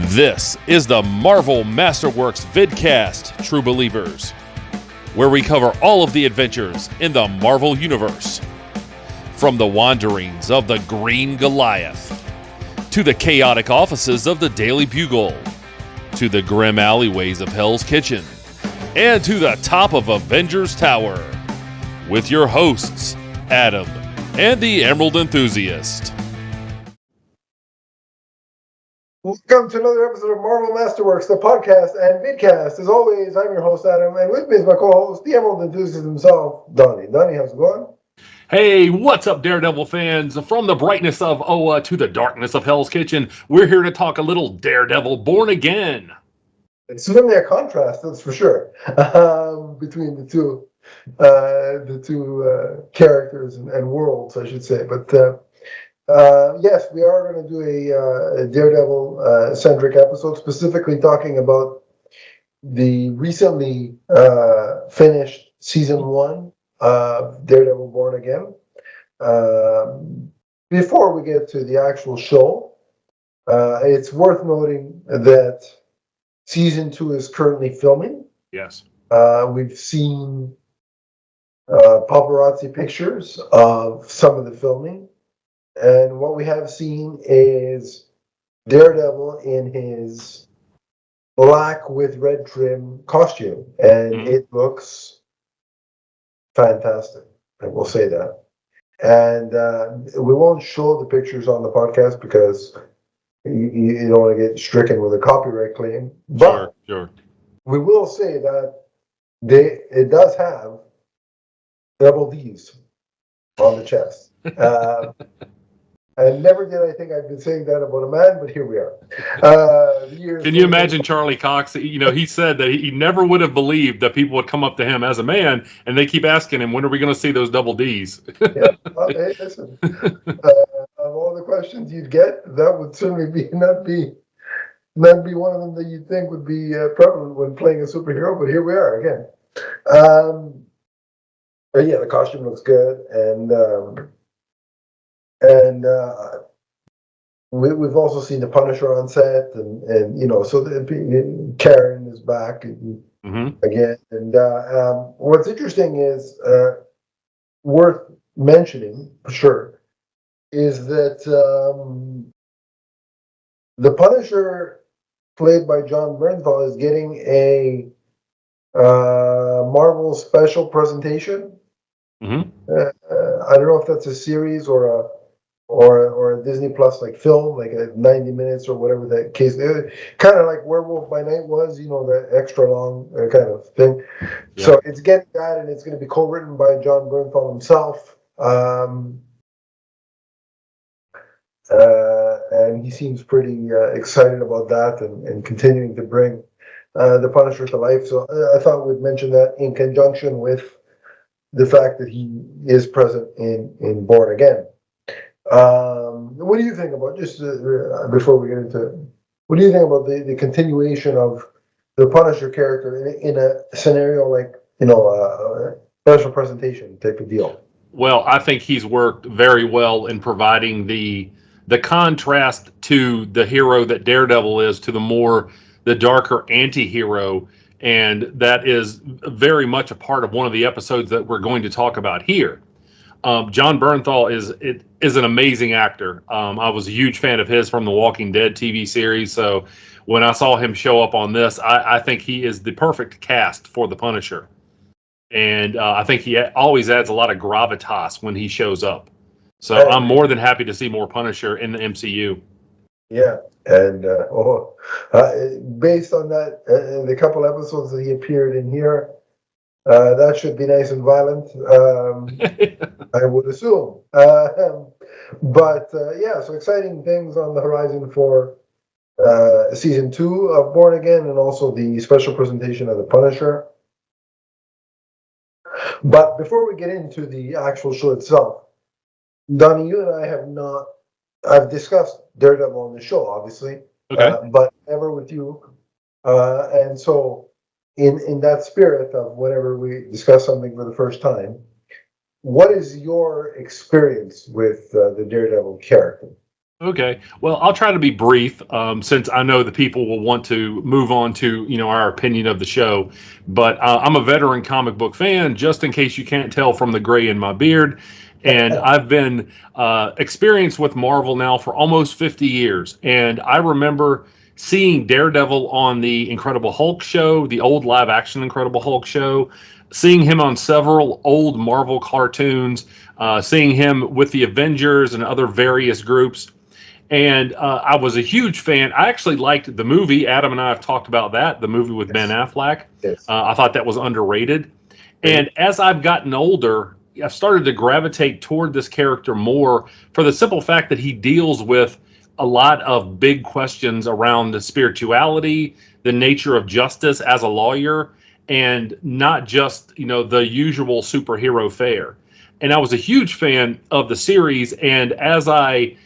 This is the Marvel Masterworks vidcast, True Believers, where we cover all of the adventures in the Marvel Universe. From the wanderings of the Green Goliath, to the chaotic offices of the Daily Bugle, to the grim alleyways of Hell's Kitchen, and to the top of Avengers Tower, with your hosts, Adam and the Emerald Enthusiast. Welcome to another episode of Marvel Masterworks, the podcast and vidcast. As always, I'm your host, Adam, and with me is my co-host, the Emerald Enthusiast himself, Donnie. Donnie, how's it going? Hey, what's up, Daredevil fans? From the brightness of Oa to the darkness of Hell's Kitchen, we're here to talk a little Daredevil Born Again. It's certainly a contrast, that's for sure, between the two characters and worlds, I should say. But yes, we are going to do a Daredevil-centric episode, specifically talking about the recently finished season 1 of Daredevil Born Again. Before we get to the actual show, it's worth noting that season 2 is currently filming. Yes. We've seen paparazzi pictures of some of the filming. And what we have seen is Daredevil in his black with red trim costume. And it looks fantastic. I will say that. And we won't show the pictures on the podcast because you don't want to get stricken with a copyright claim. But Sure. we will say that it does have double D's on the chest. And never did I think I'd been saying that about a man, but here we are. Can you imagine Charlie Cox? You know, he said that he never would have believed that people would come up to him as a man, and they keep asking him, when are we going to see those double Ds? Yeah. Well, hey, listen. Of all the questions you'd get, that would certainly not be one of them that you'd think would be prevalent when playing a superhero, but here we are again. But yeah, the costume looks good, and we've also seen the Punisher on set, and you know, so Karen is back again. And what's interesting is worth mentioning for sure is that the Punisher, played by Jon Bernthal, is getting a Marvel special presentation. I don't know if that's a series or a Disney Plus like film, like a 90 minutes or whatever that case. Kind of like Werewolf by Night was, you know, the extra long kind of thing. Yeah. So it's getting that, and it's going to be co-written by Jon Bernthal himself. And he seems pretty excited about that and continuing to bring the Punisher to life. So I thought we'd mention that in conjunction with the fact that he is present in Born Again. What do you think about, just before we get into it, what do you think about the continuation of the Punisher character in a scenario like, you know, a special presentation type of deal? Well, I think he's worked very well in providing the contrast to the hero that Daredevil is to the darker anti-hero. And that is very much a part of one of the episodes that we're going to talk about here. Jon Bernthal is an amazing actor. I was a huge fan of his from the Walking Dead TV series. So when I saw him show up on this, I think he is the perfect cast for the Punisher. And I think he always adds a lot of gravitas when he shows up. So I'm more than happy to see more Punisher in the MCU. Yeah, and based on that, the couple episodes that he appeared in here, that should be nice and violent, I would assume. But yeah, so exciting things on the horizon for season 2 of Born Again, and also the special presentation of the Punisher. But before we get into the actual show itself, Donnie, you and I I've discussed Daredevil on the show, obviously, but never with you. And so in that spirit of whenever we discuss something for the first time, what is your experience with the Daredevil character? Okay. Well, I'll try to be brief, since I know the people will want to move on to, our opinion of the show. But I'm a veteran comic book fan, just in case you can't tell from the gray in my beard. And I've been experienced with Marvel now for almost 50 years. And I remember seeing Daredevil on the Incredible Hulk show, the old live action Incredible Hulk show, seeing him on several old Marvel cartoons, seeing him with the Avengers and other various groups. And I was a huge fan. I actually liked the movie. Adam and I have talked about that, the movie with Ben Yes. Affleck. Yes. I thought that was underrated. Great. And as I've gotten older, I've started to gravitate toward this character more for the simple fact that he deals with a lot of big questions around the spirituality, the nature of justice as a lawyer, and not just, the usual superhero fare. And I was a huge fan of the series. And as I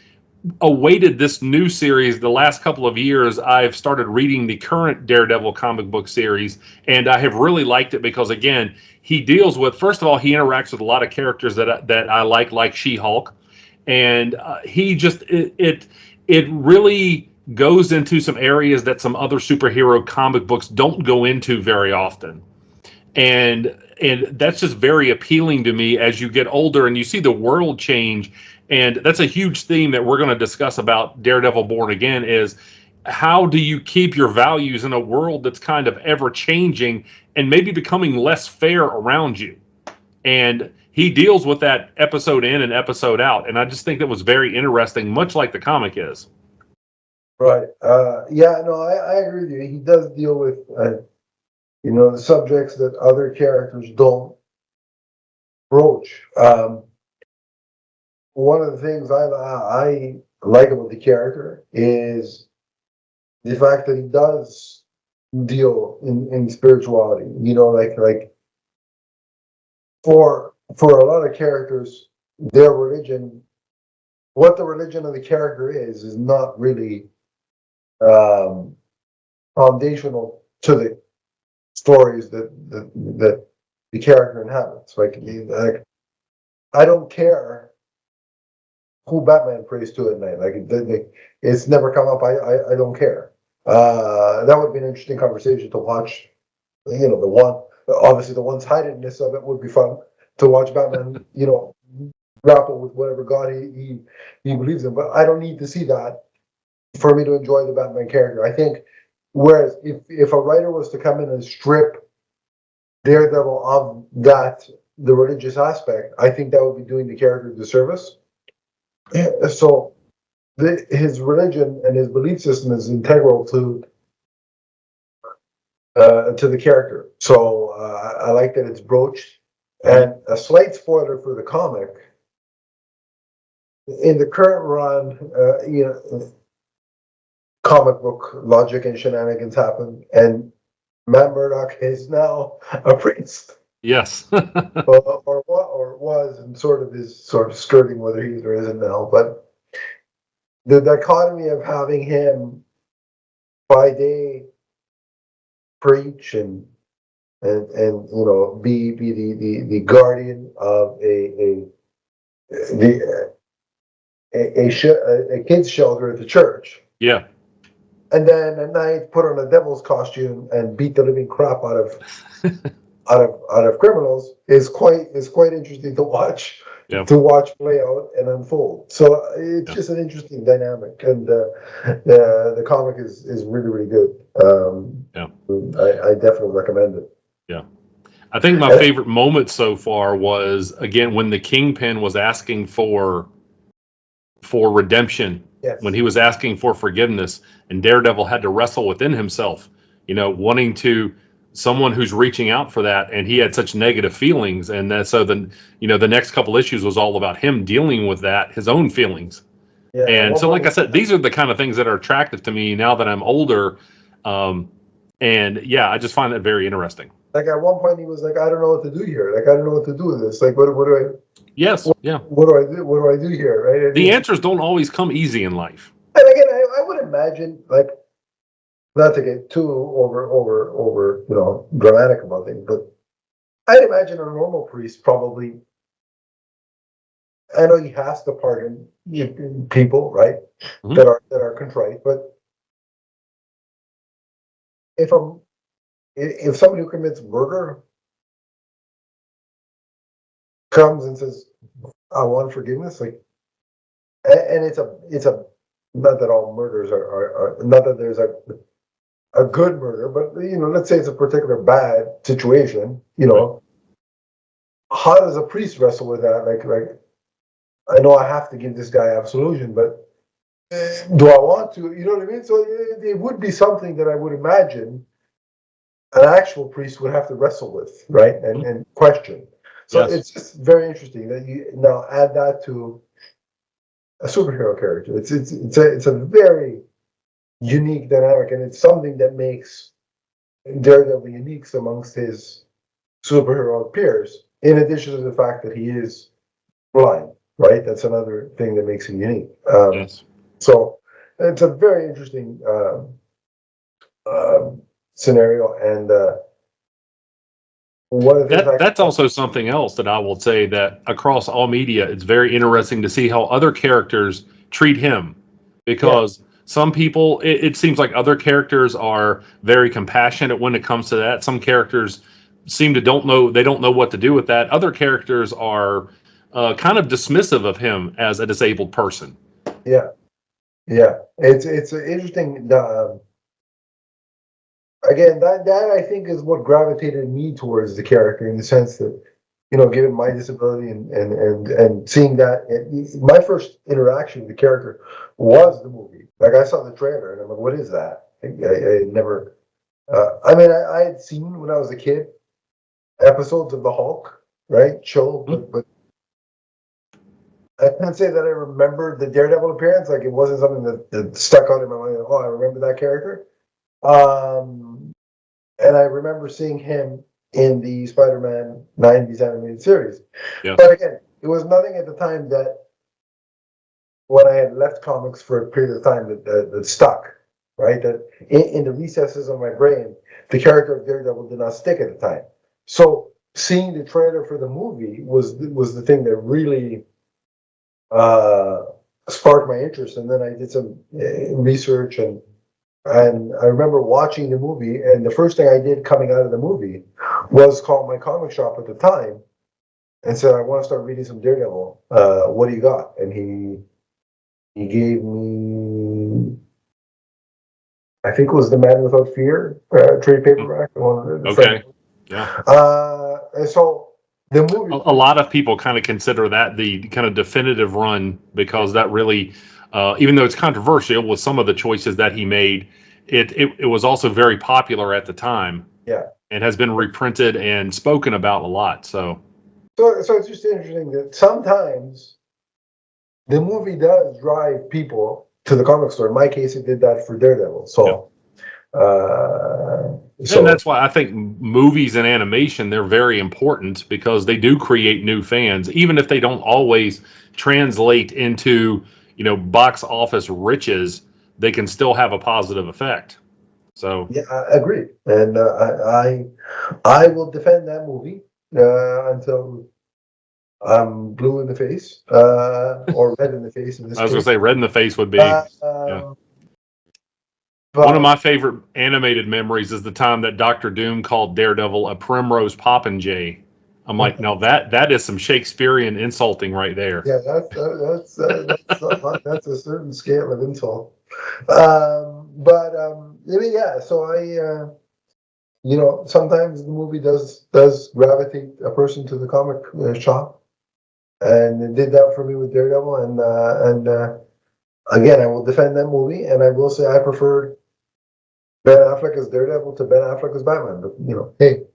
awaited this new series the last couple of years, I've started reading the current Daredevil comic book series, and I have really liked it because, again, he deals with, first of all, he interacts with a lot of characters that I like She-Hulk, and he just it really goes into some areas that some other superhero comic books don't go into very often. And that's just very appealing to me as you get older and you see the world change. And that's a huge theme that we're going to discuss about Daredevil Born Again is how do you keep your values in a world that's kind of ever changing and maybe becoming less fair around you. And he deals with that episode in and episode out, and I just think that was very interesting, much like the comic is. Right. Yeah, no, I agree with you. He does deal with, the subjects that other characters don't broach. One of the things I like about the character is the fact that he does deal in spirituality. Like for a lot of characters, their religion, what the religion of the character is not really um, foundational to the stories that the character inhabits. Like I don't care who Batman prays to at night. It's never come up. I don't care. That would be an interesting conversation to watch. The one obviously the one-sidedness of it would be fun to watch Batman. Grapple with whatever God he believes in. But I don't need to see that for me to enjoy the Batman character. I think. Whereas if a writer was to come in and strip Daredevil of the religious aspect, I think that would be doing the character a disservice. So his religion and his belief system is integral to the character. So I like that it's broached. And a slight spoiler for the comic: in the current run, comic book logic and shenanigans happen, and Matt Murdock is now a priest. Yes. or was, and is skirting whether he is or isn't now. But the dichotomy of having him by day preach and be the guardian of a kids shelter at the church. Yeah. And then at night put on a devil's costume and beat the living crap out of criminals is quite interesting to watch. Yep. To watch play out and unfold. So it's just an interesting dynamic, and the comic is really, really good. I definitely recommend it. Yeah. I think my favorite moment so far was, again, when the Kingpin was asking for redemption. Yes. When he was asking for forgiveness, and Daredevil had to wrestle within himself, wanting to someone who's reaching out for that, and he had such negative feelings, and so then the next couple issues was all about him dealing with that, his own feelings. Yeah, and so, like I said, these are the kind of things that are attractive to me now that I'm older, and yeah, I just find that very interesting. Like at one point, he was like, "I don't know what to do here. Like I don't know what to do with this. Like what do I?" Yes. Yeah. What do I do? What do I do here? Right. The answers don't always come easy in life. And again, I would imagine, like, not to get too over dramatic about things, but I'd imagine a normal priest probably I know he has to pardon people, right? Mhm. That are contrite, but if somebody who commits murder comes and says, "I want forgiveness," like, and it's a not that all murders are not that there's a good murder, but let's say it's a particular bad situation. How does a priest wrestle with that? Like I know I have to give this guy absolution, but do I want to? You know what I mean? So it would be something that I would imagine an actual priest would have to wrestle with, right? And question. So Yes. it's just very interesting that you now add that to a superhero character. It's a very unique dynamic, and it's something that makes Daredevil unique amongst his superhero peers. In addition to the fact that he is blind, right? That's another thing that makes him unique. Yes. So it's a very interesting scenario, and one of the things That's also something else that I will say, that across all media, it's very interesting to see how other characters treat him, because some people, it seems like other characters are very compassionate when it comes to that. Some characters seem to don't know what to do with that. Other characters are kind of dismissive of him as a disabled person. yeah, it's an interesting. Again, that I think is what gravitated me towards the character, in the sense that, given my disability and seeing that, my first interaction with the character was the movie. Like, I saw the trailer and I'm like, what is that? I had never. I mean, I had seen when I was a kid episodes of the Hulk, right? Show, but I can't say that I remembered the Daredevil appearance. Like, it wasn't something that stuck out in my mind. Oh, I remember that character. And I remember seeing him in the Spider-Man 90s animated series. Yes. But again, it was nothing at the time that, when I had left comics for a period of time, that stuck, right? That in the recesses of my brain, the character of Daredevil did not stick at the time. So seeing the trailer for the movie was the thing that really sparked my interest. And then I did some research, and I remember watching the movie, and the first thing I did coming out of the movie was call my comic shop at the time and said, I want to start reading some Daredevil. What do you got? And he gave me, I think it was The Man Without Fear, trade paperback. Okay. Yeah. And so the movie. A lot of people kind of consider that the kind of definitive run, because that really, even though it's controversial with some of the choices that he made, it was also very popular at the time. Yeah. And has been reprinted and spoken about a lot. So it's just interesting that sometimes the movie does drive people to the comic store. In my case, it did that for Daredevil. So, and that's why I think movies and animation, they're very important, because they do create new fans, even if they don't always translate into, box office riches. They can still have a positive effect. So yeah, I agree, and I will defend that movie until I'm blue in the face, or red in the face. In this I was going case, to say red in the face would be. Yeah. But One of my favorite animated memories is the time that Dr. Doom called Daredevil a primrose popinjay. I'm like, no, that is some Shakespearean insulting right there. Yeah, that's a certain scale of insult. Yeah. So sometimes the movie does gravitate a person to the comic shop, and it did that for me with Daredevil. And again, I will defend that movie, and I will say I preferred Ben Affleck as Daredevil to Ben Affleck as Batman. But hey,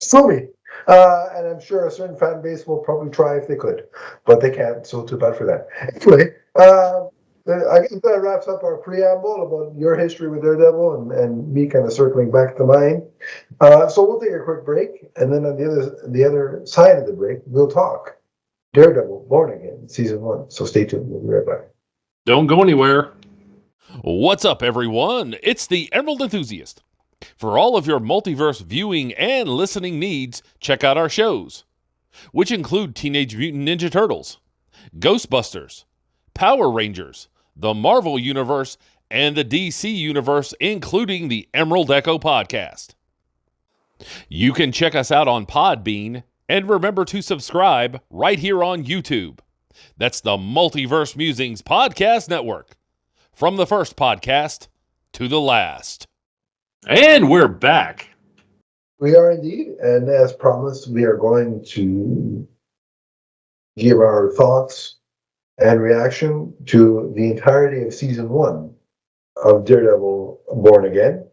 sue me. And I'm sure a certain fan base will probably try if they could, but they can't. So too bad for that. Anyway, I guess that wraps up our preamble about your history with Daredevil and me kind of circling back to mine. So we'll take a quick break, and then on the other side of the break, we'll talk Daredevil Born Again Season 1. So stay tuned. We'll be right back. Don't go anywhere. What's up, everyone? It's the Emerald Enthusiast. For all of your multiverse viewing and listening needs, check out our shows, which include Teenage Mutant Ninja Turtles, Ghostbusters, Power Rangers, the Marvel Universe, and the DC Universe, including the Emerald Echo podcast. You can check us out on Podbean, and remember to subscribe right here on YouTube. That's the Multiverse Musings Podcast Network. From the first podcast to the last. And we're back. We are indeed, and as promised, we are going to give our thoughts and reaction to the entirety of season 1 of Daredevil Born Again.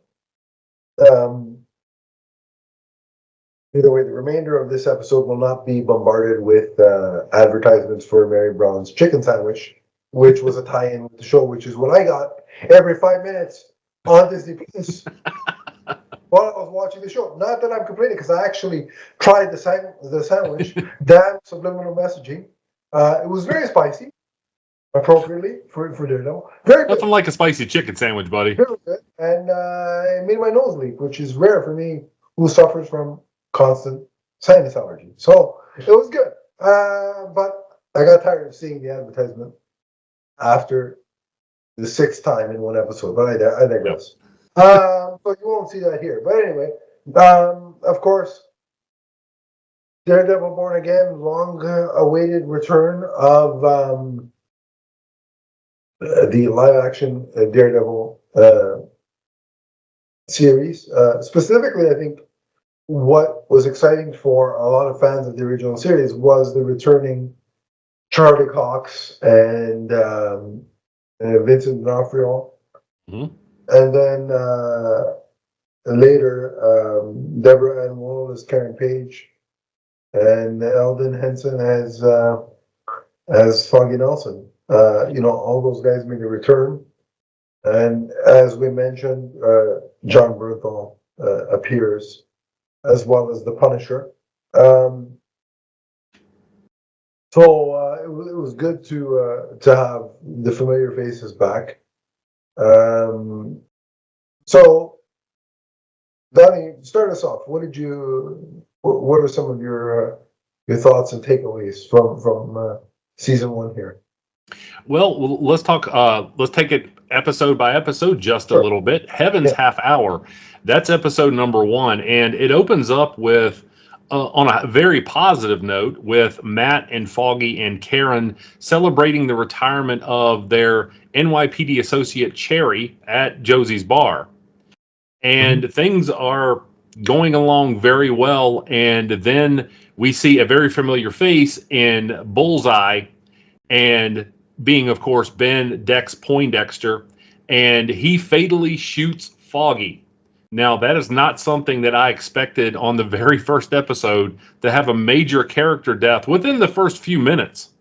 Either way, the remainder of this episode will not be bombarded with advertisements for Mary Brown's chicken sandwich, which was a tie-in with the show, which is what I got every 5 minutes on Disney Plus while I was watching the show. Not that I'm complaining, because I actually tried the sandwich. Damn subliminal messaging. It was very spicy, appropriately for Daredevil. Very good. Nothing like a spicy chicken sandwich, buddy. Very good. And it made my nose leak, which is rare for me, who suffers from constant sinus allergy. So it was good. But I got tired of seeing the advertisement after the 6th time in one episode. But I digress. So you won't see that here. But anyway, of course, Daredevil Born Again, long-awaited return of the live-action Daredevil series. Specifically, I think what was exciting for a lot of fans of the original series was the returning Charlie Cox and Vincent D'Onofrio. Mm-hmm. And then later, Deborah Ann Woll as Karen Page, and Eldon Henson as Foggy Nelson. All those guys made a return. And as we mentioned, John Bernthal appears, as well as the Punisher. So it was good to have the familiar faces back. So, Donnie, start us off. What are some of your thoughts and takeaways from season 1 here? Well, let's talk. Let's take it episode by episode just a little bit. Heaven's Half Hour. That's episode number 1, and it opens up with on a very positive note with Matt and Foggy and Karen celebrating the retirement of their NYPD associate Cherry at Josie's bar, and things are going along very well. And then we see a very familiar face in Bullseye, and being, of course, Ben Dex Poindexter, and he fatally shoots Foggy. Now, that is not something that I expected on the very first episode, to have a major character death within the first few minutes.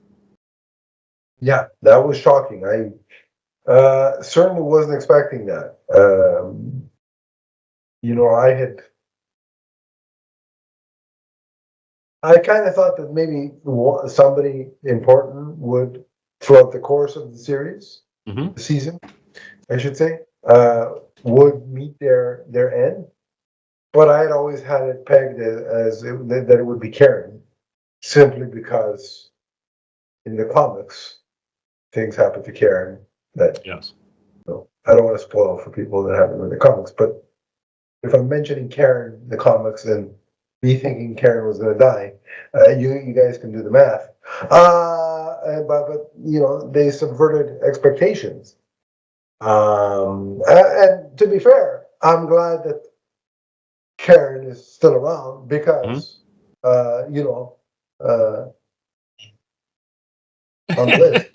Yeah, that was shocking. I certainly wasn't expecting that. I kind of thought that maybe somebody important would, throughout the course of the series, the season, I should say, would meet their end. But I had always had it pegged that it would be Karen, simply because in the comics, things happen to Karen that, yes. I don't want to spoil for people that haven't read the comics, but if I'm mentioning Karen in the comics and me thinking Karen was going to die, you guys can do the math. But they subverted expectations. And to be fair, I'm glad that Karen is still around, because on the list.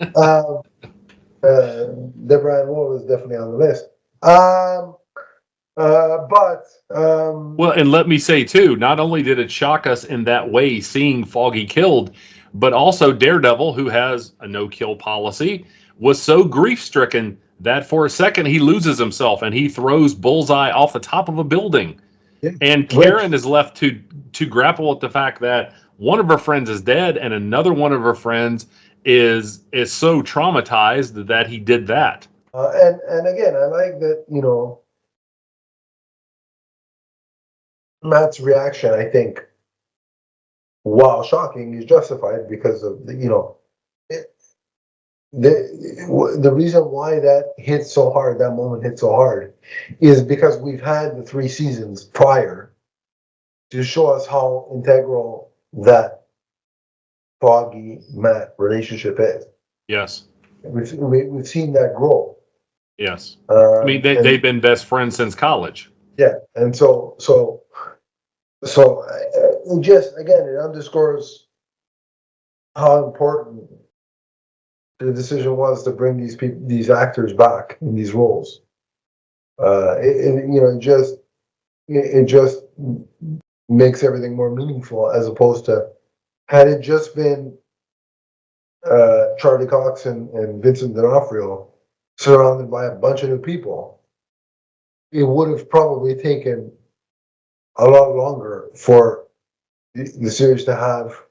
Deborah Ann Woll is definitely on the list. Well, and let me say too, not only did it shock us in that way, seeing Foggy killed, but also Daredevil, who has a no-kill policy, was so grief-stricken that for a second he loses himself and he throws Bullseye off the top of a building. Yeah. And Karen is left to grapple with the fact that one of her friends is dead and another one of her friends is so traumatized that he did that. And again, I like that, Matt's reaction, I think, while shocking, is justified because of the, the reason why that hit so hard, that moment hit so hard, is because we've had the 3 seasons prior to show us how integral that Foggy Matt relationship is. Yes. We've seen that grow. Yes. I mean, they've been best friends since college. Yeah, and so just again, it underscores how important the decision was to bring these actors back in these roles. It just makes everything more meaningful, as opposed to had it just been Charlie Cox and Vincent D'Onofrio surrounded by a bunch of new people. It would have probably taken a lot longer for the series to have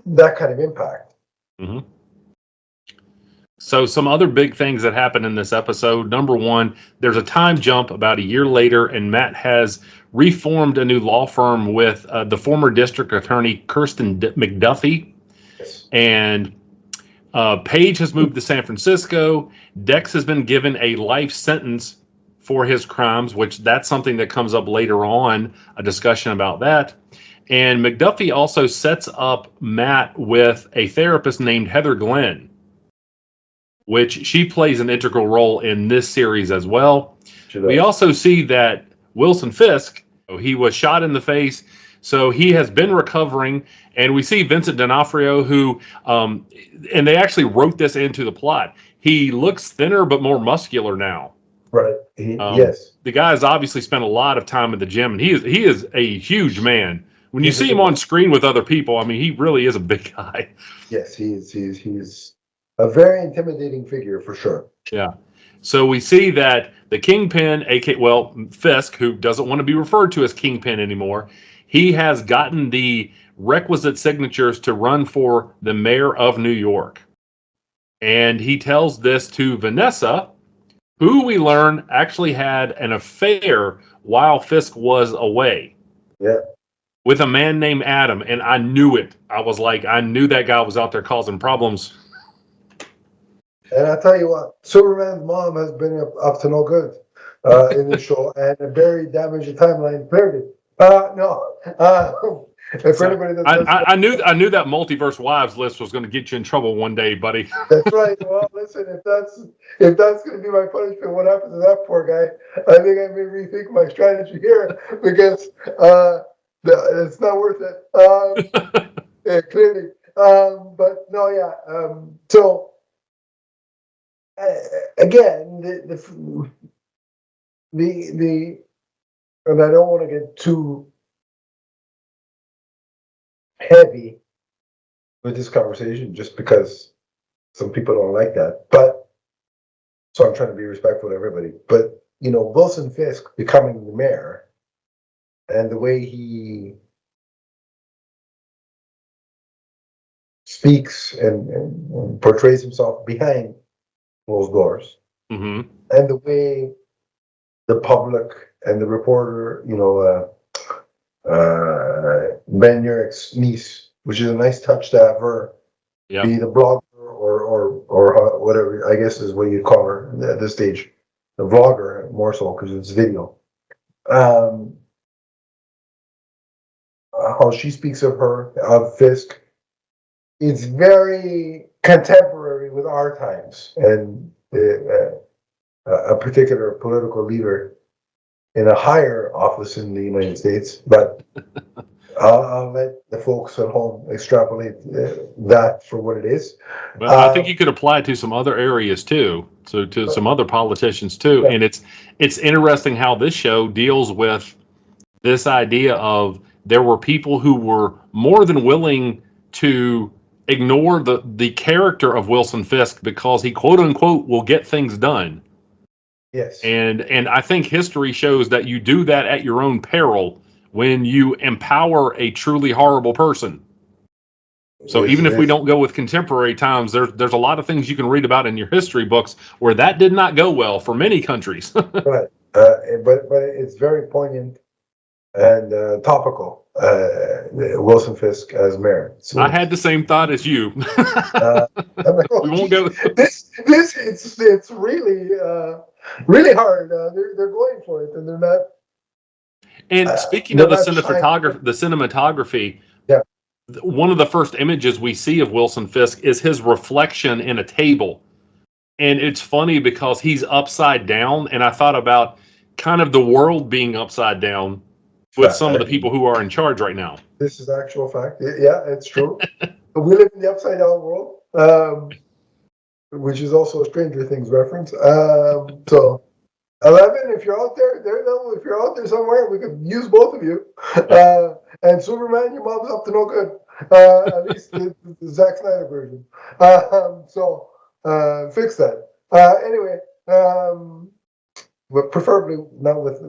that kind of impact. Mm-hmm. So some other big things that happened in this episode. Number one, there's a time jump about a year later, and Matt has reformed a new law firm with the former district attorney, Kirsten McDuffie. Yes. And Paige has moved to San Francisco. Dex has been given a life sentence for his crimes, which that's something that comes up later on, a discussion about that. And McDuffie also sets up Matt with a therapist named Heather Glenn, which she plays an integral role in this series as well. We also see that Wilson Fisk, he was shot in the face, so he has been recovering. And we see Vincent D'Onofrio, who, and they actually wrote this into the plot. He looks thinner but more muscular now. Right. Yes. The guy's obviously spent a lot of time in the gym, and he is a huge man. When you see him on screen with other people, I mean, he really is a big guy. Yes, he's a very intimidating figure for sure. Yeah. So we see that the Kingpin, Fisk, who doesn't want to be referred to as Kingpin anymore, he has gotten the requisite signatures to run for the mayor of New York. And he tells this to Vanessa, who we learn actually had an affair while Fisk was away. Yeah. With a man named Adam. And I knew it. I knew that guy was out there causing problems. And I tell you what, Superman's mom has been up to no good in the show, and very damaged the timeline. Period. If anybody I knew that multiverse wives list was going to get you in trouble one day, buddy. That's right. Well, listen, if that's going to be my punishment, what happens to that poor guy? I think I may rethink my strategy here, because it's not worth it. Yeah, clearly. But no, yeah. So. Again, the and I don't want to get too heavy with this conversation, just because some people don't like that. But so I'm trying to be respectful to everybody. But Wilson Fisk becoming the mayor, and the way he speaks and portrays himself behind closed doors, mm-hmm. and the way the public and the reporter, Ben Urich's niece, which is a nice touch to have her be the blogger or whatever, I guess is what you'd call her at this stage, the vlogger more so because it's video. How she speaks of Fisk, it's very contemporary with our times, and a particular political leader in a higher office in the United States. But I'll let the folks at home extrapolate that for what it is. But I think you could apply it to some other areas too, so to some other politicians too. Yeah. And it's interesting how this show deals with this idea of there were people who were more than willing to ignore the character of Wilson Fisk because he, quote unquote, will get things done. Yes. And I think history shows that you do that at your own peril when you empower a truly horrible person. So even if we don't go with contemporary times, there's a lot of things you can read about in your history books where that did not go well for many countries. Right. But it's very poignant and topical Wilson Fisk as mayor. So, I had the same thought as you. I'm like, We won't go. This it's really really hard. They're going for it, and they're not. And speaking They're of the not shying. cinematography, Yeah. one of the first images we see of Wilson Fisk is his reflection in a table. And it's funny because he's upside down, and I thought about kind of the world being upside down with some of the people who are in charge right now. This is actual fact. Yeah, it's true. We live in the upside down world, which is also a Stranger Things reference. So 11, if you're out there, Daredevil, if you're out there somewhere, we could use both of you. And Superman, your mom's up to no good. At least the Zack Snyder version. So fix that. Anyway, but preferably not with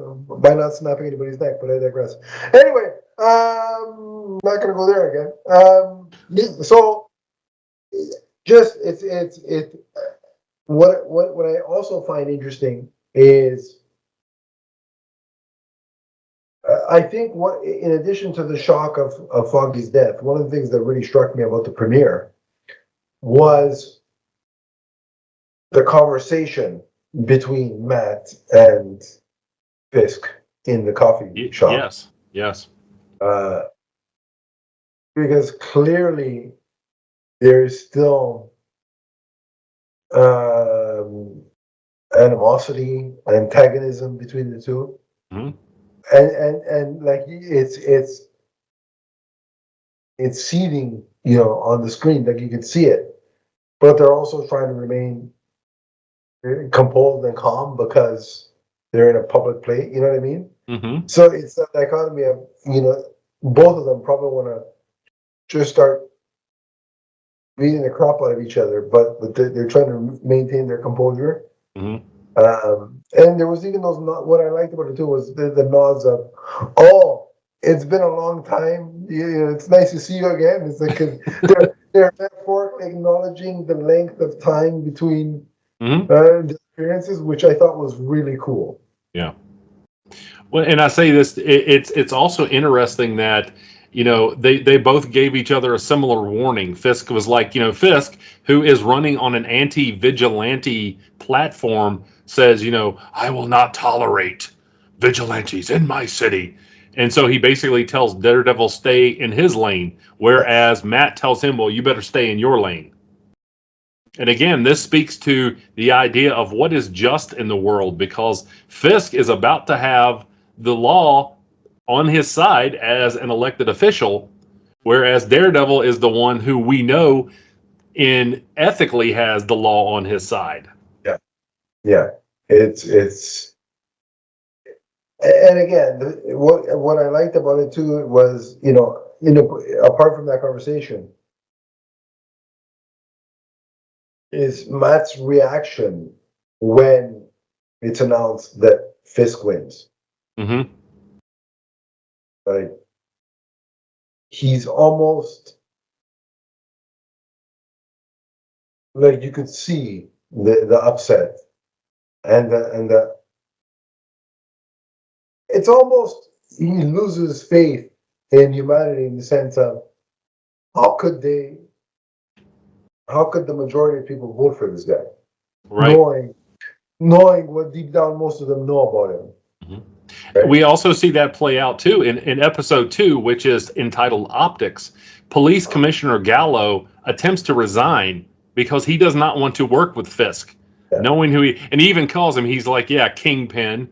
by not snapping anybody's neck. But I digress. Anyway, not gonna go there again. Yeah, so just it's what I also find interesting is I think what in addition to the shock of Foggy's death, one of the things that really struck me about the premiere was the conversation between Matt and Fisk in the coffee shop. Yes. Because clearly there is still animosity, antagonism between the two. Mm-hmm. And like it's seething, on the screen, like you can see it, but they're also trying to remain composed and calm because they're in a public place. You know what I mean? Mm-hmm. So it's that dichotomy of both of them probably want to just start beating the crap out of each other, but they're trying to maintain their composure. Mm-hmm. And there was even those. What I liked about it too was the nods of, "Oh, it's been a long time. It's nice to see you again." It's like they're metaphorically acknowledging the length of time between the experiences, which I thought was really cool. Yeah. Well, and I say this, it's also interesting that they both gave each other a similar warning. Fisk was like, Fisk, who is running on an anti-vigilante platform, says, I will not tolerate vigilantes in my city. And so he basically tells Daredevil stay in his lane, whereas Matt tells him, well, you better stay in your lane. And again, this speaks to the idea of what is just in the world, because Fisk is about to have the law on his side as an elected official, whereas Daredevil is the one who we know ethically has the law on his side. Yeah. It's and again, what I liked about it too was, apart from that conversation, is Matt's reaction when it's announced that Fisk wins. Mm-hmm. Like, he's almost like you could see the upset and the it's almost he loses faith in humanity in the sense of how could the majority of people vote for this guy, right? Knowing what deep down most of them know about him. Mm-hmm. Right? We also see that play out too in episode 2, which is entitled Optics. Police Commissioner Gallo attempts to resign because he does not want to work with Fisk, knowing who and he even calls him. He's like, yeah, Kingpin.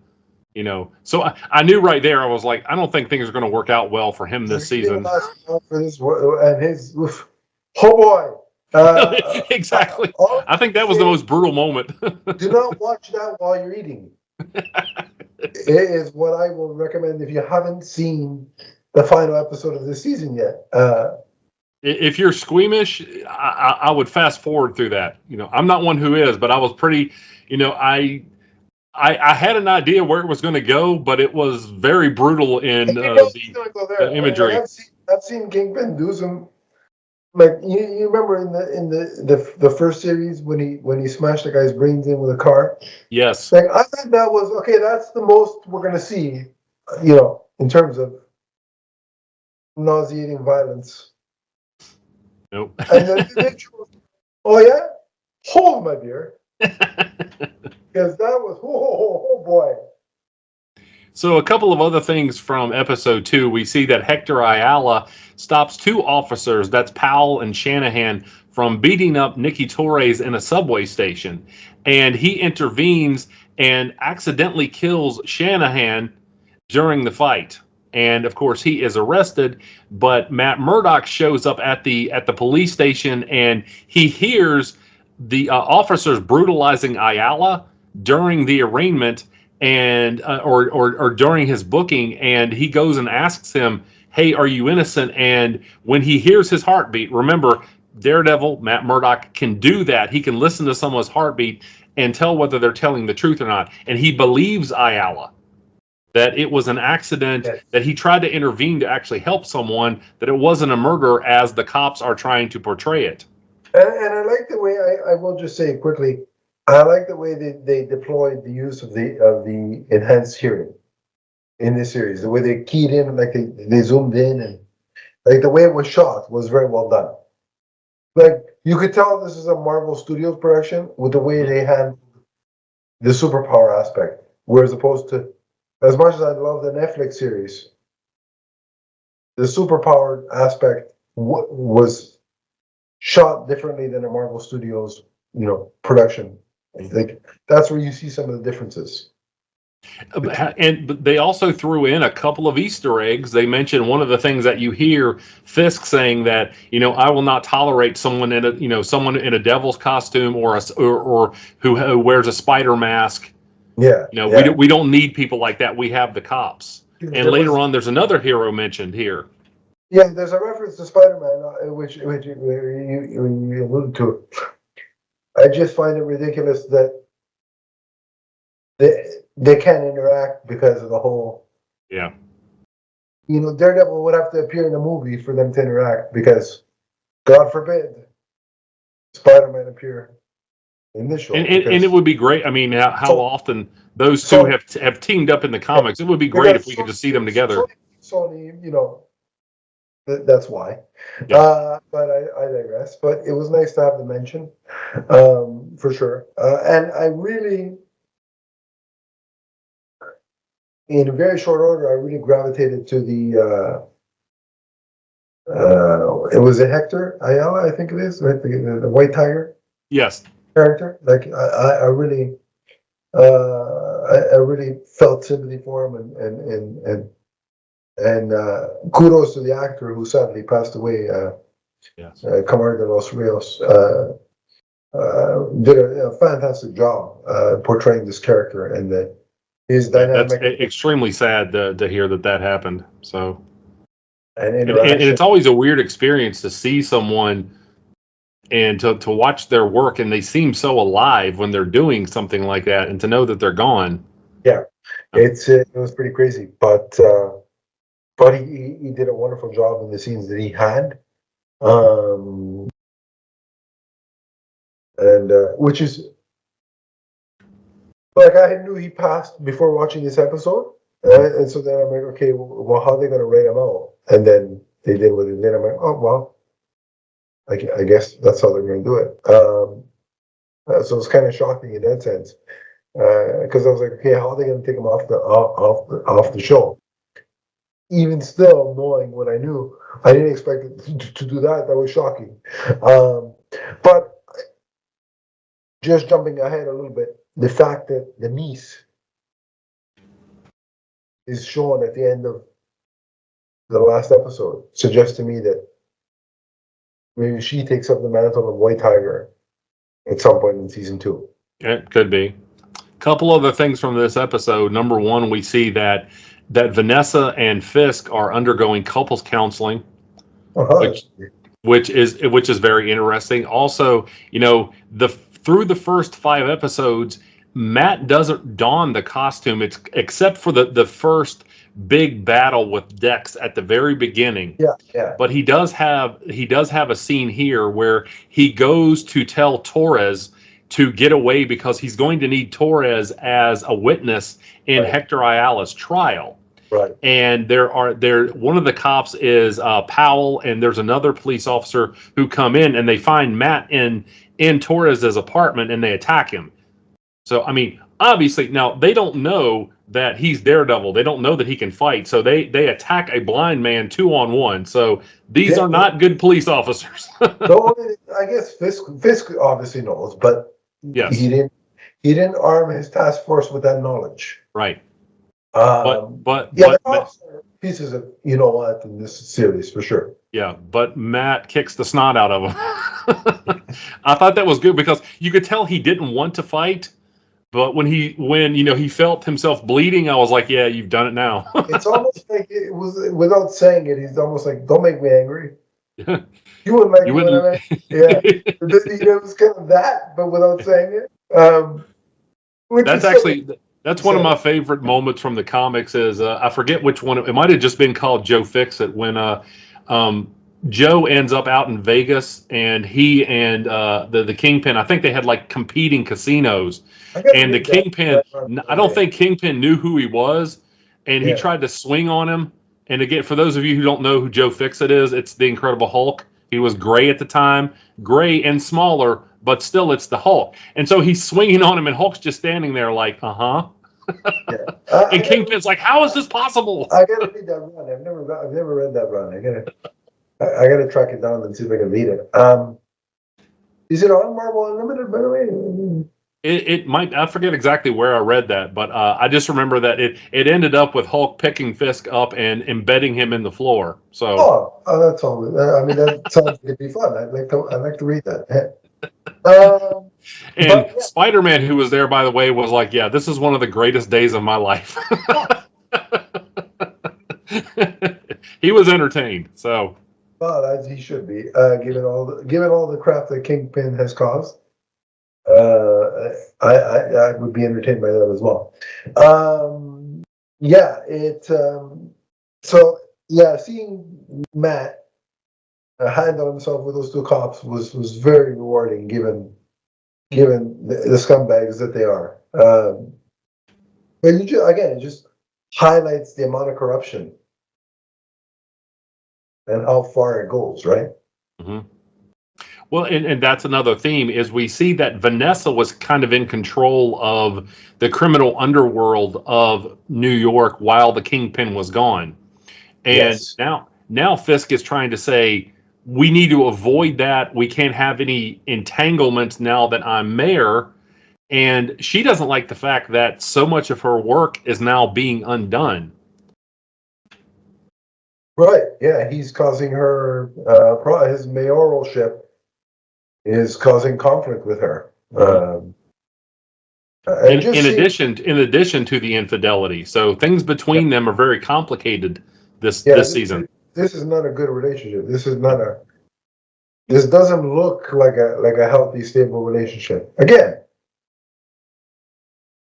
So I knew right there. I was like, I don't think things are going to work out well for him this season. For this, and his oh boy, exactly. I think that was the most brutal moment. Do not watch that while you're eating. It is what I will recommend if you haven't seen the final episode of this season yet. If you're squeamish, I would fast forward through that. I'm not one who is, but I was pretty. I had an idea where it was going to go, but it was very brutal in the imagery. I've seen Kingpin do some, like you remember in the first series when he smashed the guy's brains in with a car. Yes. Like I thought that was okay. That's the most we're going to see, in terms of nauseating violence. Nope. And then they chose, oh yeah, hold my beer, because that was oh boy. So a couple of other things from episode 2, we see that Hector Ayala stops 2 officers, that's Powell and Shanahan, from beating up Nikki Torres in a subway station. And he intervenes and accidentally kills Shanahan during the fight. And of course he is arrested, but Matt Murdock shows up at the police station, and he hears the officers brutalizing Ayala during the arraignment, and or during his booking, and he goes and asks him, hey, are you innocent? And when he hears his heartbeat, remember, Daredevil, Matt Murdock, can do that. He can listen to someone's heartbeat and tell whether they're telling the truth or not. And he believes Ayala, that it was an accident, Yes. that he tried to intervene to actually help someone, that it wasn't a murder as the cops are trying to portray it. And I like the way, I will just say quickly, I like the way they deployed the use of the enhanced hearing in this series. The way they keyed in, like they zoomed in, and like the way it was shot was very well done. Like you could tell this is a Marvel Studios production with the way they handled the superpower aspect, whereas opposed to, as much as I love the Netflix series, the superpowered aspect was shot differently than a Marvel Studios, production. Like that's where you see some of the differences. And they also threw in a couple of Easter eggs. They mentioned one of the things that you hear Fisk saying, that I will not tolerate someone in a devil's costume or who wears a spider mask. Yeah, we don't need people like that. We have the cops. And later on, there's another hero mentioned here. Yeah, there's a reference to Spider-Man, which you alluded to. I just find it ridiculous that they can't interact because of the whole. Yeah. Daredevil would have to appear in a movie for them to interact, because, God forbid, Spider-Man appear in this show. And it would be great. I mean, how often those two have teamed up in the comics? It would be great if we could just see them together. Sony, that's why. Yeah. But I digress. But it was nice to have the mention, for sure. And I really, in a very short order, I really gravitated to the. It was a Hector Ayala, I think it is, right? The White Tiger. Yes. Character. Like I really, I really felt sympathy for him, and kudos to the actor who sadly passed away. Yes. Camar de los Rios did a fantastic job portraying this character, and his dynamic. That's extremely sad to hear that happened. So, and it's always a weird experience to see someone and to watch their work, and they seem so alive when they're doing something like that, and to know that they're gone. Yeah, it was pretty crazy, but he did a wonderful job in the scenes that he had, and which is, like, I knew he passed before watching this episode, and so then I'm like, okay, well, how are they going to write him out? And then they did what they did. I'm like, oh well, I guess that's how they're going to do it. So it's kind of shocking in that sense, because I was like, okay, how are they going to take him off the show? Even still, knowing what I knew, I didn't expect it to do that. That was shocking. But just jumping ahead a little bit, the fact that the niece is shown at the end of the last episode suggests to me that maybe she takes up the mantle of White Tiger at some point in season 2. It could be. Couple other things from this episode. Number one, we see that Vanessa and Fisk are undergoing couples counseling, which is very interesting. Also, through the first 5 episodes, Matt doesn't don the costume, except for the first big battle with Dex at the very beginning. Yeah. But he does have a scene here where he goes to tell Torres to get away, because he's going to need Torres as a witness in Hector Ayala's trial. Right. And one of the cops is Powell, and there's another police officer who come in, and they find Matt in Torres's apartment, and they attack him. So I mean, obviously now they don't know that he's Daredevil. They don't know that he can fight. So they attack a blind man 2-on-1. So these are not good police officers. I guess Fisk obviously knows, but yes, he didn't arm his task force with that knowledge. right. The cops are pieces of you know what in this series for sure. Yeah, but Matt kicks the snot out of him. I thought that was good because you could tell he didn't want to fight, but when he felt himself bleeding, I was like, yeah, you've done it now. It's almost like it was without saying it. He's almost like, don't make me angry. You wouldn't like me when I'm angry. Yeah, it was kind of that, but without saying it. That's one of my favorite moments from the comics. Is I forget which one. It might have just been called Joe Fix-It when Joe ends up out in Vegas, and he and the Kingpin. I think they had like competing casinos, and the Kingpin. I don't think Kingpin knew who he was, and he tried to swing on him. And again, for those of you who don't know who Joe Fix-It is, it's the Incredible Hulk. He was gray at the time, gray and smaller, but still it's the Hulk. And so he's swinging on him, and Hulk's just standing there like, and Kingpin's like, how is this possible? I gotta read that run. I've never read that run. I gotta track it down and see if I can read it. Is it on Marvel Unlimited, by the way? It might. I forget exactly where I read that, but I just remember that it ended up with Hulk picking Fisk up and embedding him in the floor. So that's all. I mean, that sounds like it'd be fun. I'd like to read that. Spider-Man, who was there, by the way, was like, yeah, this is one of the greatest days of my life. He was entertained. So, well, as he should be, given all the crap that Kingpin has caused. I would be entertained by that as well. Seeing Matt handle himself with those two cops was very rewarding, given the scumbags that they are. But it just highlights the amount of corruption and how far it goes, right? Mm-hmm. Well, and that's another theme, is we see that Vanessa was kind of in control of the criminal underworld of New York while the Kingpin was gone. And now Fisk is trying to say, we need to avoid that. We can't have any entanglements now that I'm mayor. And she doesn't like the fact that so much of her work is now being undone. Right. Yeah, he's causing her his mayoralship is causing conflict with her. In addition to the infidelity, so things between them are very complicated this season. This is not a good relationship. This doesn't look like a healthy, stable relationship. Again,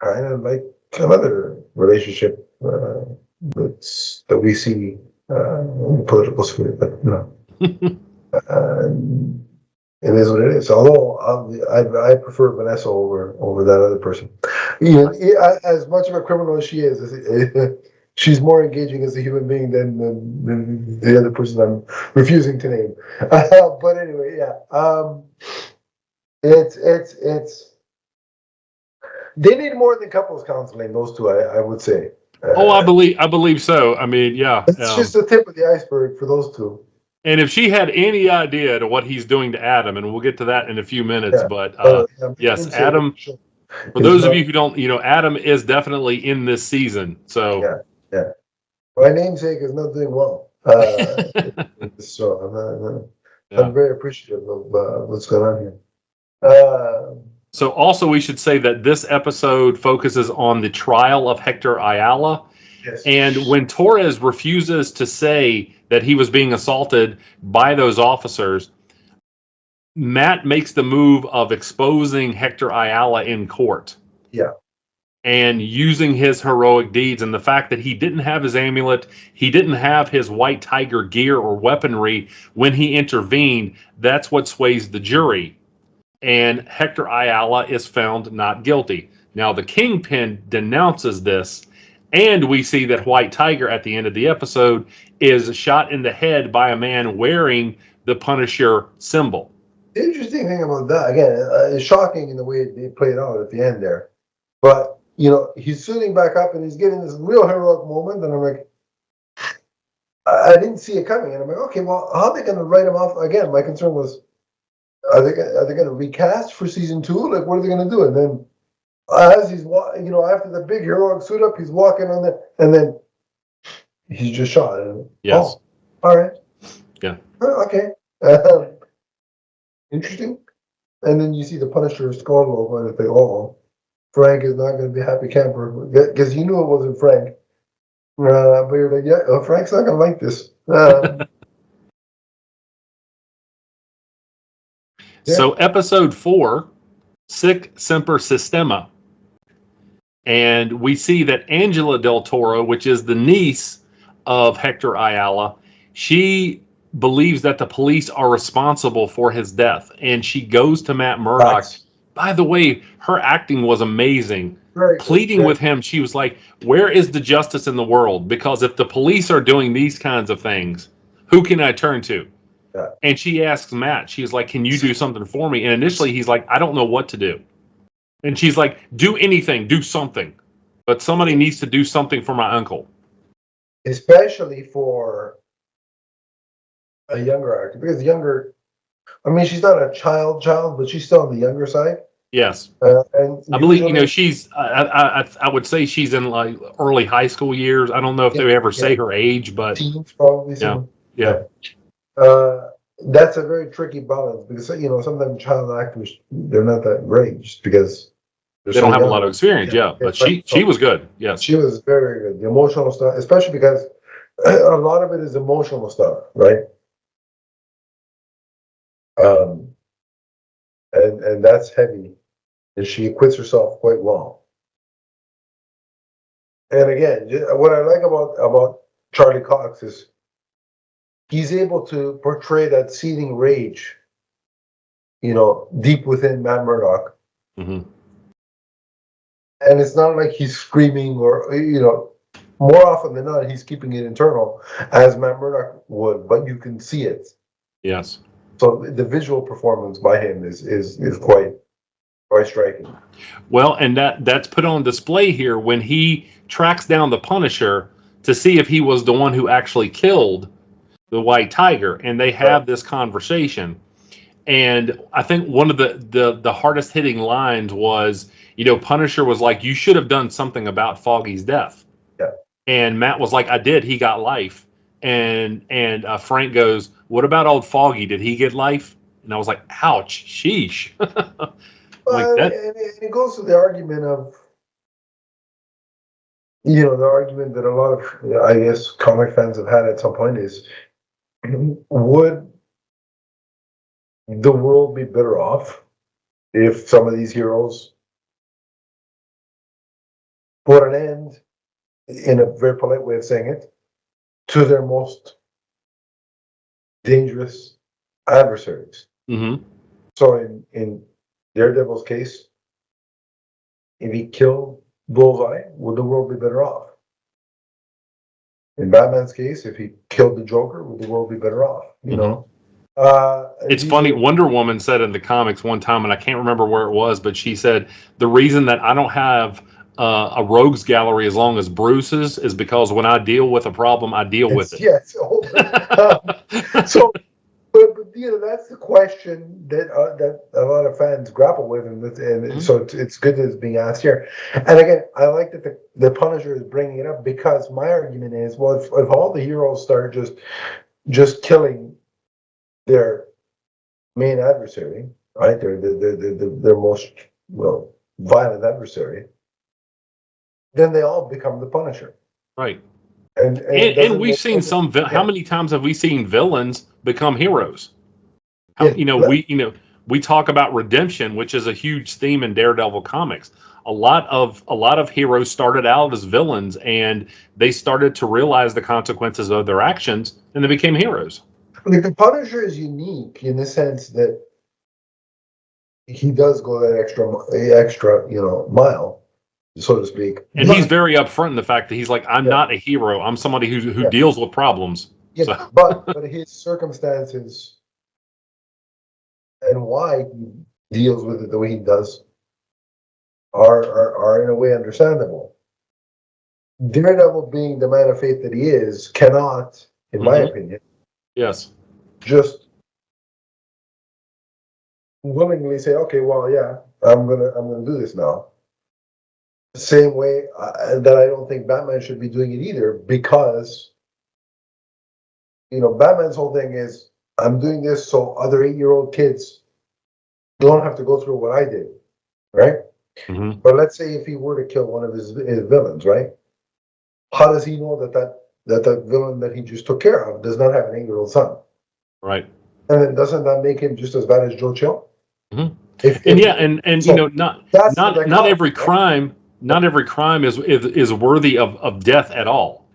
kind of like some other relationship that we see in the political sphere, but no. It is what it is. Although I prefer Vanessa over that other person. As much of a criminal as she is, she's more engaging as a human being than the other person I'm refusing to name. But anyway, it's they need more than couples counseling. Those two, I would say. I believe so. I mean, yeah. It's just the tip of the iceberg for those two. And if she had any idea to what he's doing to Adam, and we'll get to that in a few minutes, yes, Adam, for those of you who don't, Adam is definitely in this season. So, yeah. My namesake is not doing well. So I'm very appreciative of what's going on here. So also we should say that this episode focuses on the trial of Hector Ayala. Yes. And when Torres refuses to say that he was being assaulted by those officers, Matt makes the move of exposing Hector Ayala in court. Yeah. And using his heroic deeds and the fact that he didn't have his amulet, he didn't have his white tiger gear or weaponry when he intervened, that's what sways the jury. And Hector Ayala is found not guilty. Now, the Kingpin denounces this, And we see that White Tiger at the end of the episode is shot in the head by a man wearing the Punisher symbol. The interesting thing about that, again, it's shocking in the way it played out at the end there. But, he's sitting back up and he's getting this real heroic moment, and I'm like, I didn't see it coming. And I'm like, okay, well, how are they going to write him off? Again, my concern was, are they going to recast for season 2? Like, what are they going to do? And then, as he's after the big heroic suit up, he's walking on there, and then he's just shot. And, yes. All right. Yeah. Okay. Interesting. And then you see the Punisher skull logo, and they think, Frank is not going to be a happy camper, because you knew it wasn't Frank. But you're like, yeah, Frank's not going to like this. So episode 4, Sic Semper Systema. And we see that Angela Del Toro, which is the niece of Hector Ayala, she believes that the police are responsible for his death. And she goes to Matt Murdock. Nice. By the way, her acting was amazing. Right. Pleading with him, she was like, where is the justice in the world? Because if the police are doing these kinds of things, who can I turn to? Yeah. And she asks Matt, she's like, can you do something for me? And initially he's like, I don't know what to do. And she's like, do anything, do something. But somebody needs to do something for my uncle. Especially for a younger actor. Because she's not a child, but she's still on the younger side. Yes. And I believe, she's, I would say she's in like early high school years. I don't know if they ever say her age, but. Teens, probably. Yeah. That's a very tricky balance, because, sometimes child actors, they're not that great just because they don't have a lot of experience. But she was good. Yes. She was very good. The emotional stuff, especially because a lot of it is emotional stuff, right? And that's heavy, and she acquits herself quite well. And again, what I like about Charlie Cox is he's able to portray that seething rage, deep within Matt Murdock. Mm-hmm. And it's not like he's screaming or, more often than not, he's keeping it internal, as Matt Murdock would, but you can see it. Yes. So the visual performance by him is quite striking. Well, and that's put on display here when he tracks down the Punisher to see if he was the one who actually killed the White Tiger, and they have this conversation. And I think one of the hardest hitting lines was, Punisher was like, you should have done something about Foggy's death. Yeah. And Matt was like, I did. He got life. And Frank goes, what about old Foggy? Did he get life? And I was like, ouch, sheesh. And it goes to the argument of, the argument that a lot of, I guess, comic fans have had at some point is, would the world be better off if some of these heroes put an end, in a very polite way of saying it, to their most dangerous adversaries? Mm-hmm. So in Daredevil's case, if he killed Bullseye, would the world be better off? In Batman's case, if he killed the Joker, would the world be better off? It's funny. Wonder Woman said in the comics one time, and I can't remember where it was, but she said the reason that I don't have a rogues gallery as long as Bruce's is because when I deal with a problem, I deal with it. Yes. So, but that's the question that a lot of fans grapple with, and so it's good that it's being asked here. And again, I like that the Punisher is bringing it up, because my argument is, well, if all the heroes start just killing their main adversary, right? Their most violent adversary, then they all become the Punisher, right? And we've seen some. How many times have we seen villains become heroes? We talk about redemption, which is a huge theme in Daredevil comics. A lot of heroes started out as villains, and they started to realize the consequences of their actions, and they became heroes. The Punisher is unique in the sense that he does go that extra mile. so to speak. And he's very upfront in the fact that he's like, I'm not a hero. I'm somebody who deals with problems. Yeah, So. but his circumstances and why he deals with it the way he does are in a way understandable. Daredevil, being the man of faith that he is, cannot, in my opinion, yes, just willingly say, "Okay, well, yeah, I'm gonna do this now." The same way that I don't think Batman should be doing it either, because Batman's whole thing is, I'm doing this so other 8-year-old kids don't have to go through what I did, right? Mm-hmm. But let's say if he were to kill one of his villains, right? How does he know that villain that he just took care of does not have an 8-year-old son? Right. And then doesn't that make him just as bad as Joe Chill? Mm-hmm. Not every crime, not every crime is worthy of death at all.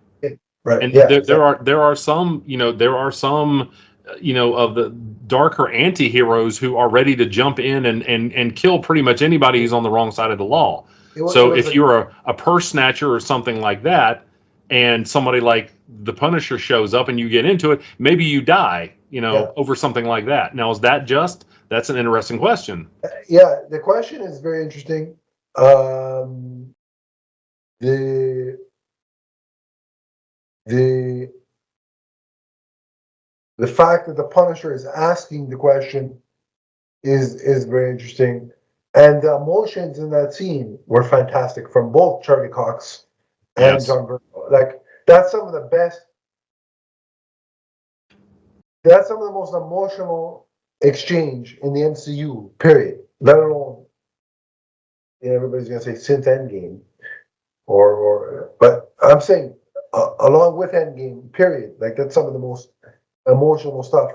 Right. And yeah, there are some of the darker anti-heroes who are ready to jump in and kill pretty much anybody who's on the wrong side of the law. So if you're a purse snatcher or something like that, and somebody like the Punisher shows up and you get into it, maybe you die, over something like that. Now, is that just? That's an interesting question. Yeah, the question is very interesting. The fact that the Punisher is asking the question is very interesting, and the emotions in that scene were fantastic from both Charlie Cox and John Bernthal. Like, that's some of the best. That's some of the most emotional exchange in the MCU. Period. Let alone, everybody's gonna say since Endgame, but I'm saying along with Endgame. Period. Like, that's some of the most emotional stuff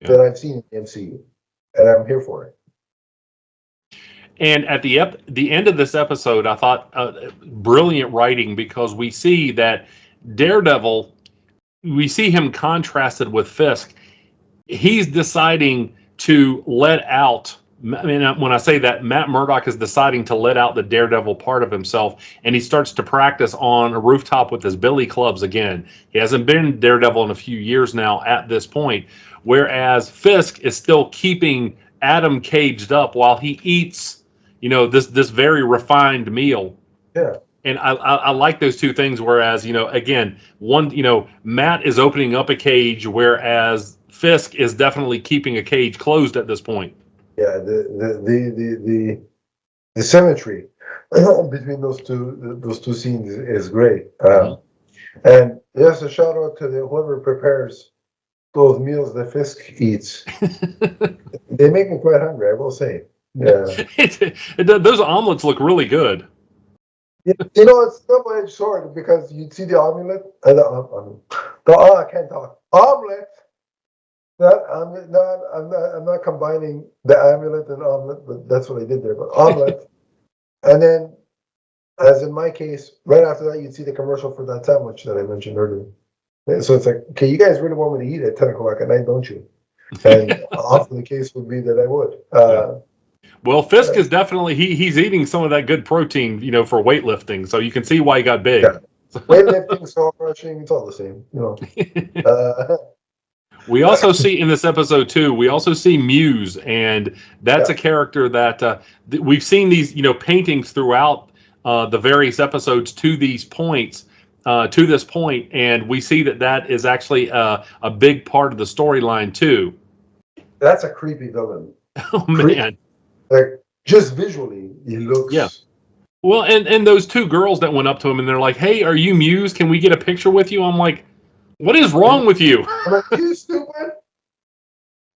that I've seen in the MCU, and I'm here for it. And at the end of this episode, I thought brilliant writing, because we see that Daredevil, we see him contrasted with Fisk. He's deciding to let out, I mean, when I say that, Matt Murdock is deciding to let out the Daredevil part of himself, and he starts to practice on a rooftop with his billy clubs again. He hasn't been Daredevil in a few years now at this point, whereas Fisk is still keeping Adam caged up while he eats, this very refined meal. Yeah. And I like those two things. Whereas, again, Matt is opening up a cage, whereas Fisk is definitely keeping a cage closed at this point. Yeah, the symmetry between those two scenes is great. And yes, a shout out to whoever prepares those meals that Fisk eats. They make me quite hungry, I will say. Yeah. Those omelets look really good. It's a double-edged sword, because you'd see the omelet, I can't talk. Omelet. I'm not combining the amulet and omelet, but that's what I did there. But omelet, and then, as in my case, right after that, you'd see the commercial for that sandwich that I mentioned earlier. So it's like, okay, you guys really want me to eat at 10 o'clock at night, don't you? And often the case would be that I would. Well, Fisk is definitely he's eating some of that good protein, for weightlifting. So you can see why he got big. Yeah. Weightlifting, soul crushing, it's all the same. We also see in this episode too, we also see Muse, and that's a character that we've seen these, paintings throughout the various episodes to these points, to this point, and we see that is actually a big part of the storyline too. That's a creepy villain. Oh man. Like, just visually, he looks. Yeah. Well, and those two girls that went up to him and they're like, "Hey, are you Muse? Can we get a picture with you?" I'm like, what is wrong with you? Are you stupid?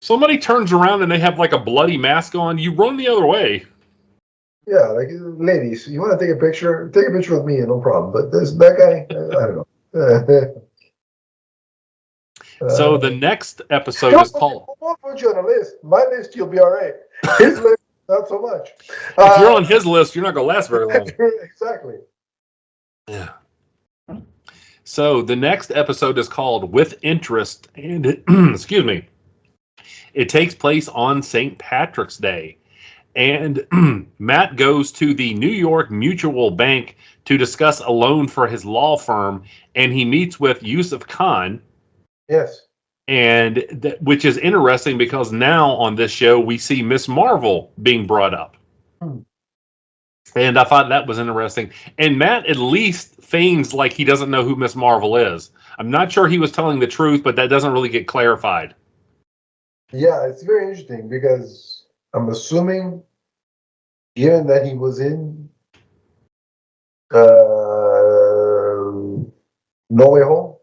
Somebody turns around and they have like a bloody mask on. You run the other way. Yeah, like, ladies, you want to take a picture? Take a picture with me, no problem. But that guy, I don't know. So the next episode is called. I won't put you on a list. My list, you'll be all right. His list, not so much. If you're on his list, you're not going to last very long. Exactly. Yeah. So the next episode is called With Interest, and excuse me, it takes place on St. Patrick's Day. And Matt goes to the New York Mutual Bank to discuss a loan for his law firm, and he meets with Yusuf Khan. Yes. And which is interesting because now on this show we see Miss Marvel being brought up. And I thought that was interesting. And Matt at least feigns like he doesn't know who Miss Marvel is. I'm not sure he was telling the truth, but that doesn't really get clarified. Yeah, it's very interesting because I'm assuming, given that he was in No Way Home,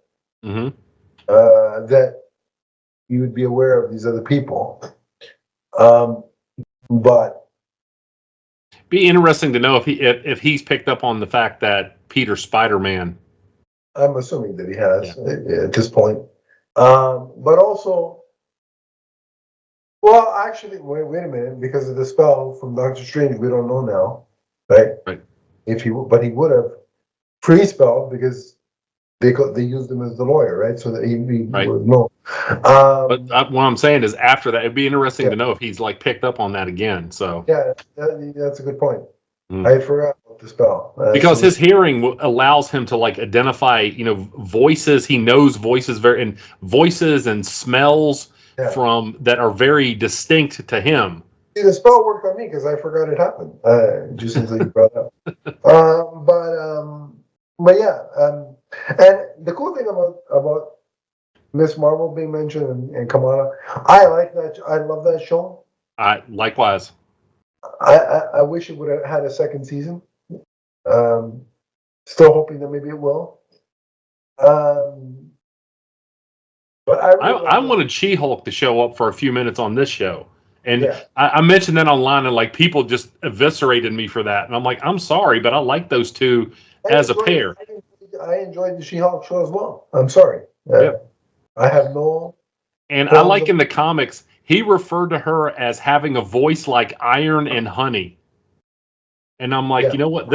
Mm-hmm. that you would be aware of these other people. But Be interesting to know if he's picked up on the fact that Peter's Spider-Man. I'm assuming that he has at this point. But also, well, actually, wait a minute, because of the spell from Doctor Strange, we don't know now, right? Right. But he would have pre-spelled because they used him as the lawyer, right? So that he Right. would know. But what I'm saying is, after that, it'd be interesting to know if he's like picked up on that again. So yeah, that's a good point. I forgot about the spell because his hearing allows him to like identify, voices. He knows voices and voices and smells from that are very distinct to him. See, the spell worked on me because I forgot it happened just until you brought it up. But yeah, and the cool thing about Miss Marvel being mentioned and Kamala, I like that. I love that show. Likewise. I wish it would have had a second season. Still hoping that maybe it will. But I wanted She-Hulk to show up for a few minutes on this show. And I mentioned that online, and like people just eviscerated me for that. And I'm like, I'm sorry, but I like those two as a pair. I enjoyed the She-Hulk show as well. I'm sorry. I have no. And I like in the comics, he referred to her as having a voice like iron and honey. And I'm like, you know what?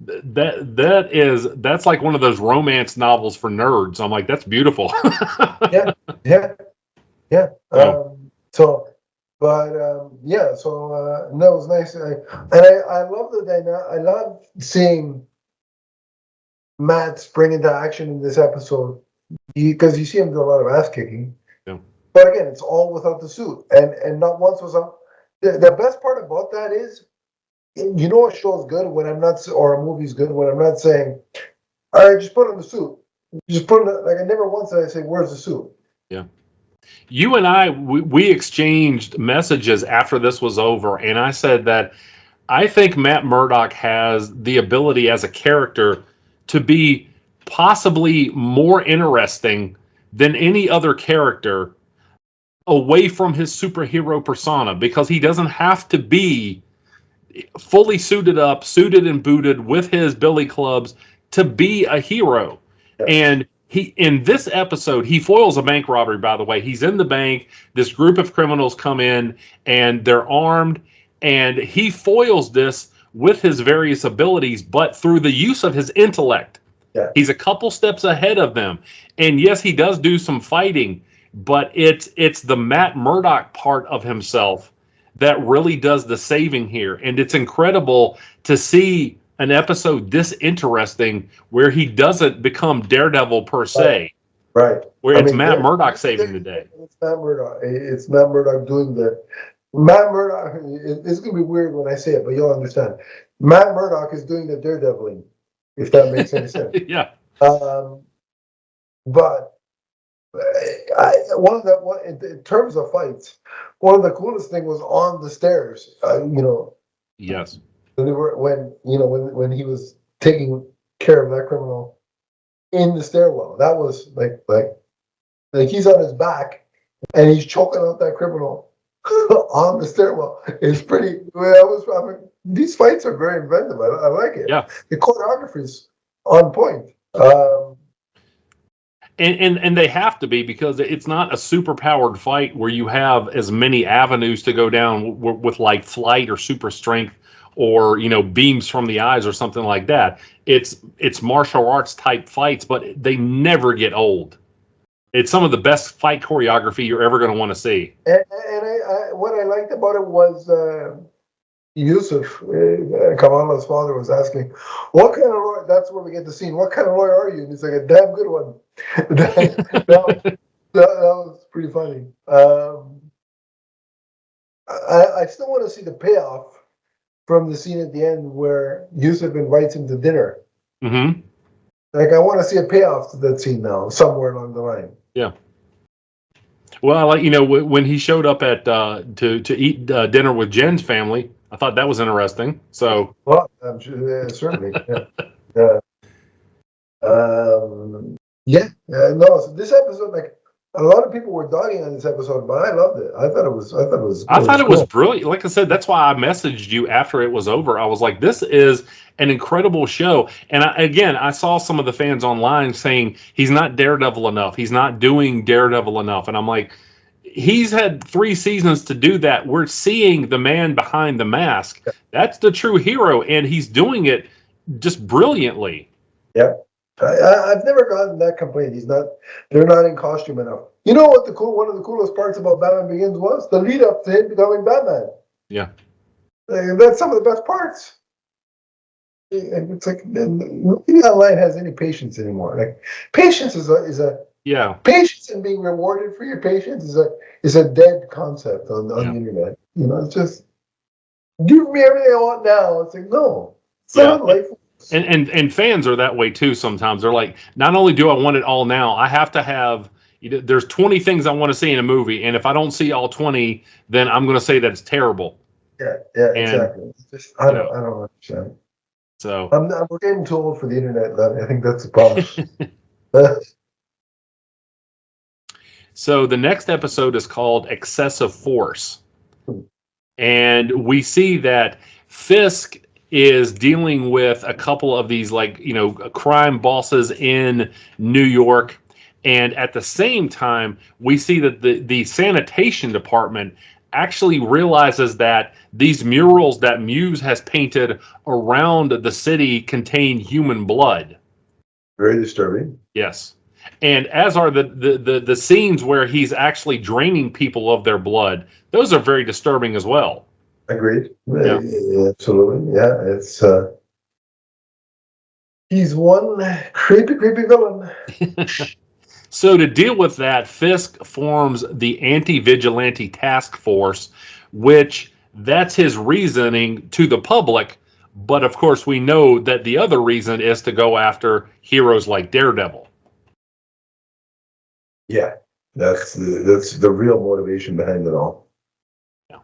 That's like one of those romance novels for nerds. I'm like, that's beautiful. yeah. So that was nice. I love the dynamic. I love seeing Matt spring into action in this episode because you see him do a lot of ass kicking. Yeah. But again, it's all without the suit, and not once was on. The best part about that is, you know, a show's good when I'm not, or a movie's good when I'm not saying, all right, just put on the suit. Just put on like I never once did I say, where's the suit? Yeah. You and I, we exchanged messages after this was over, and I said that I think Matt Murdock has the ability as a character to be possibly more interesting than any other character away from his superhero persona, because he doesn't have to be fully suited and booted with his billy clubs to be a hero. And he, in this episode, he foils a bank robbery, by the way. He's in the bank. This group of criminals come in and they're armed, and he foils this with his various abilities, but through the use of his intellect. Yeah. He's a couple steps ahead of them. And yes, he does do some fighting, but it's the Matt Murdock part of himself that really does the saving here. And it's incredible to see an episode this interesting where he doesn't become Daredevil per se. Right. Where it's Matt Murdock saving the day. It's Matt Murdock. It's Matt Murdock doing the... Matt Murdock, it's going to be weird when I say it, but you'll understand. Matt Murdock is doing the Daredeviling, if that makes any sense. Yeah. But in terms of fights, one of the coolest thing was on the stairs. Yes. When he was taking care of that criminal in the stairwell, that was like he's on his back and he's choking out that criminal on the stairwell. It's pretty. These fights are very inventive. I like it. Yeah. The choreography is on point. And they have to be, because it's not a super powered fight where you have as many avenues to go down with like flight or super strength or beams from the eyes or something like that. It's martial arts type fights, but they never get old. It's some of the best fight choreography you're ever going to want to see. And what I liked about it was Yusuf, Kamala's father, was asking, "What kind of lawyer?" That's where we get the scene. What kind of lawyer are you? And he's like, "A damn good one." That was pretty funny. I still want to see the payoff from the scene at the end where Yusuf invites him to dinner. Mm-hmm. Like, I want to see a payoff to that scene now, somewhere along the line. Yeah. Well, like, when he showed up at to eat dinner with Jen's family, I thought that was interesting. So, Well, I'm sure, certainly. Yeah. Yeah. No. So this episode, like, a lot of people were dogging on this episode, but I loved it. I thought it was I thought it was cool. brilliant. Like I said, that's why I messaged you after it was over. I was like, this is an incredible show. And I saw some of the fans online saying he's not Daredevil enough. He's not doing Daredevil enough. And I'm like, he's had 3 seasons to do that. We're seeing the man behind the mask. That's the true hero, and he's doing it just brilliantly. Yeah. I've never gotten that complaint. They're not in costume enough. You know what one of the coolest parts about Batman Begins was? The lead up to him becoming Batman. Yeah. That's some of the best parts. And it's like, nobody online has any patience anymore. Like, patience is a Yeah. patience and being rewarded for your patience is a dead concept on the internet. It's just, give me everything I want now. It's like, no, it's not life. And fans are that way too sometimes. They're like, not only do I want it all now, I have to have, there's 20 things I want to see in a movie, and if I don't see all 20, then I'm going to say that it's terrible. Yeah, exactly. It's just, I don't understand. So we're getting too old for the internet. I think that's the problem. So the next episode is called Excessive Force. And we see that Fisk is dealing with a couple of these, crime bosses in New York. And at the same time, we see that the sanitation department actually realizes that these murals that Muse has painted around the city contain human blood. Very disturbing. Yes. And as are the scenes where he's actually draining people of their blood. Those are very disturbing as well. Agreed. Yeah. Absolutely. Yeah. It's he's one creepy villain. So to deal with that, Fisk forms the Anti-Vigilante Task Force, which that's his reasoning to the public. But of course, we know that the other reason is to go after heroes like Daredevil. Yeah, that's the real motivation behind it all. Yeah.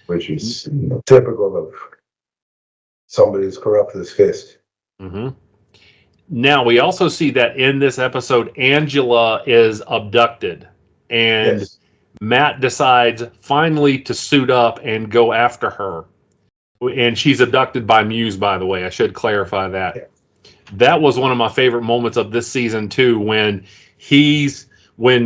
Which is typical of somebody as corrupt as Fisk. Mm-hmm. Now, we also see that in this episode, Angela is abducted, and Matt decides finally to suit up and go after her. And she's abducted by Muse, by the way. I should clarify that. Yeah. That was one of my favorite moments of this season, too, when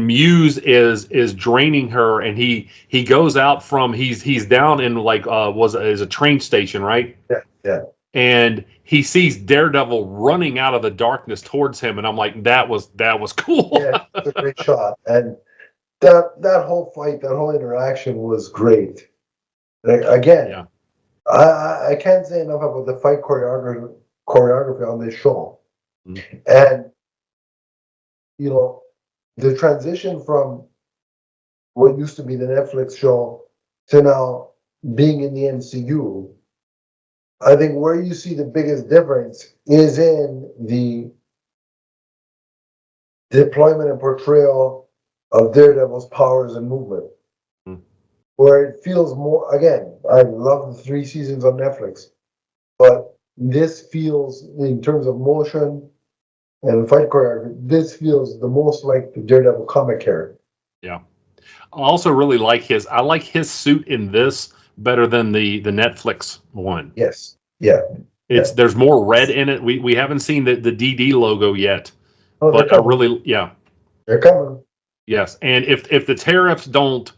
Muse is draining her, and he goes out from he's down in is a train station, right? Yeah. And he sees Daredevil running out of the darkness towards him, and I'm like, that was cool. Yeah, it's a great shot, and that whole fight, that whole interaction was great. Again, yeah. I can't say enough about the fight choreography on this show, and the transition from what used to be the Netflix show to now being in the MCU. I think where you see the biggest difference is in the deployment and portrayal of Daredevil's powers and movement. Where it feels more, again, I love the 3 seasons on Netflix, but this feels, in terms of motion and fight choreography, this feels the most like the Daredevil comic character. Yeah. I also really like his suit in this better than the Netflix one. Yes. Yeah. There's more red in it. We haven't seen the DD logo yet. But they're coming. Yes. And if the tariffs don't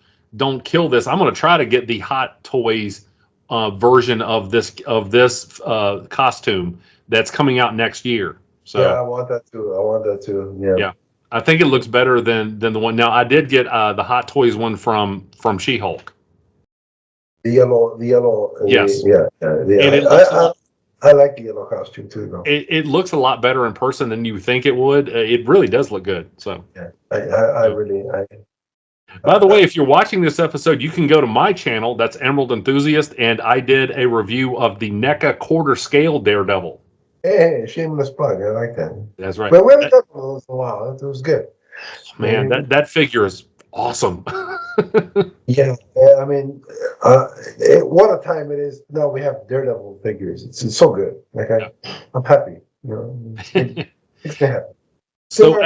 kill this, I'm going to try to get the Hot Toys version of this costume that's coming out next year. So yeah, I want that too. Yeah. Yeah. I think it looks better than the one. Now, I did get the Hot Toys one from She-Hulk. The yellow. Yes. Yeah. And it looks I like the yellow costume too, though. it looks a lot better in person than you think it would. It really does look good. So Yeah, I really. By the way, if you're watching this episode, you can go to my channel. That's Emerald Enthusiast, and I did a review of the NECA quarter scale Daredevil. Hey, shameless plug. I like that. That's right. But we haven't done one of those in a while. It was good. Man, that figure is awesome. Yeah, I mean, what a time it is. Now we have Daredevil figures. It's so good. Like I'm happy. You know, it's gonna happen. So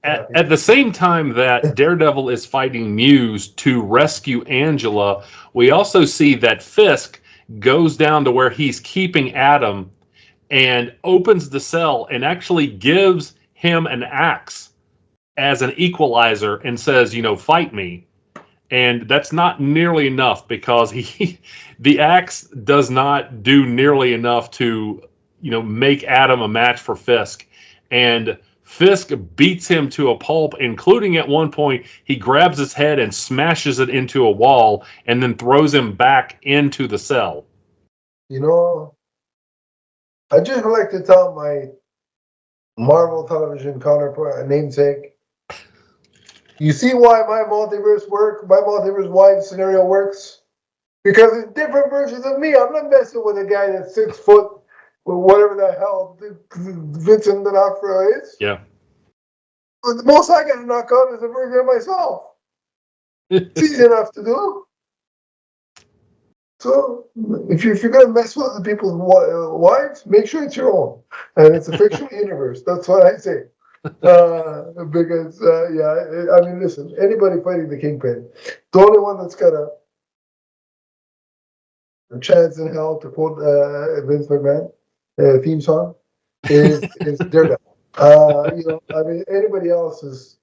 at the same time that Daredevil is fighting Muse to rescue Angela, we also see that Fisk goes down to where he's keeping Adam and opens the cell and actually gives him an axe as an equalizer and says, fight me. And that's not nearly enough because the axe does not do nearly enough to, make Adam a match for Fisk. And Fisk beats him to a pulp, including at one point, he grabs his head and smashes it into a wall and then throws him back into the cell. I just would like to tell my Marvel television counterpart, namesake, you see why my multiverse wide scenario works? Because it's different versions of me. I'm not messing with a guy that's 6 foot, whatever the hell Vincent D'Onofrio is. Yeah. But the most I got to knock out is a version of myself. It's easy enough to do. So if you're going to mess with other people's wives, make sure it's your own. And it's a fictional universe. That's what I say. Because I mean, listen, anybody fighting the Kingpin, the only one that's got a chance in hell, to quote Vince McMahon theme song, is Daredevil. I mean, anybody else is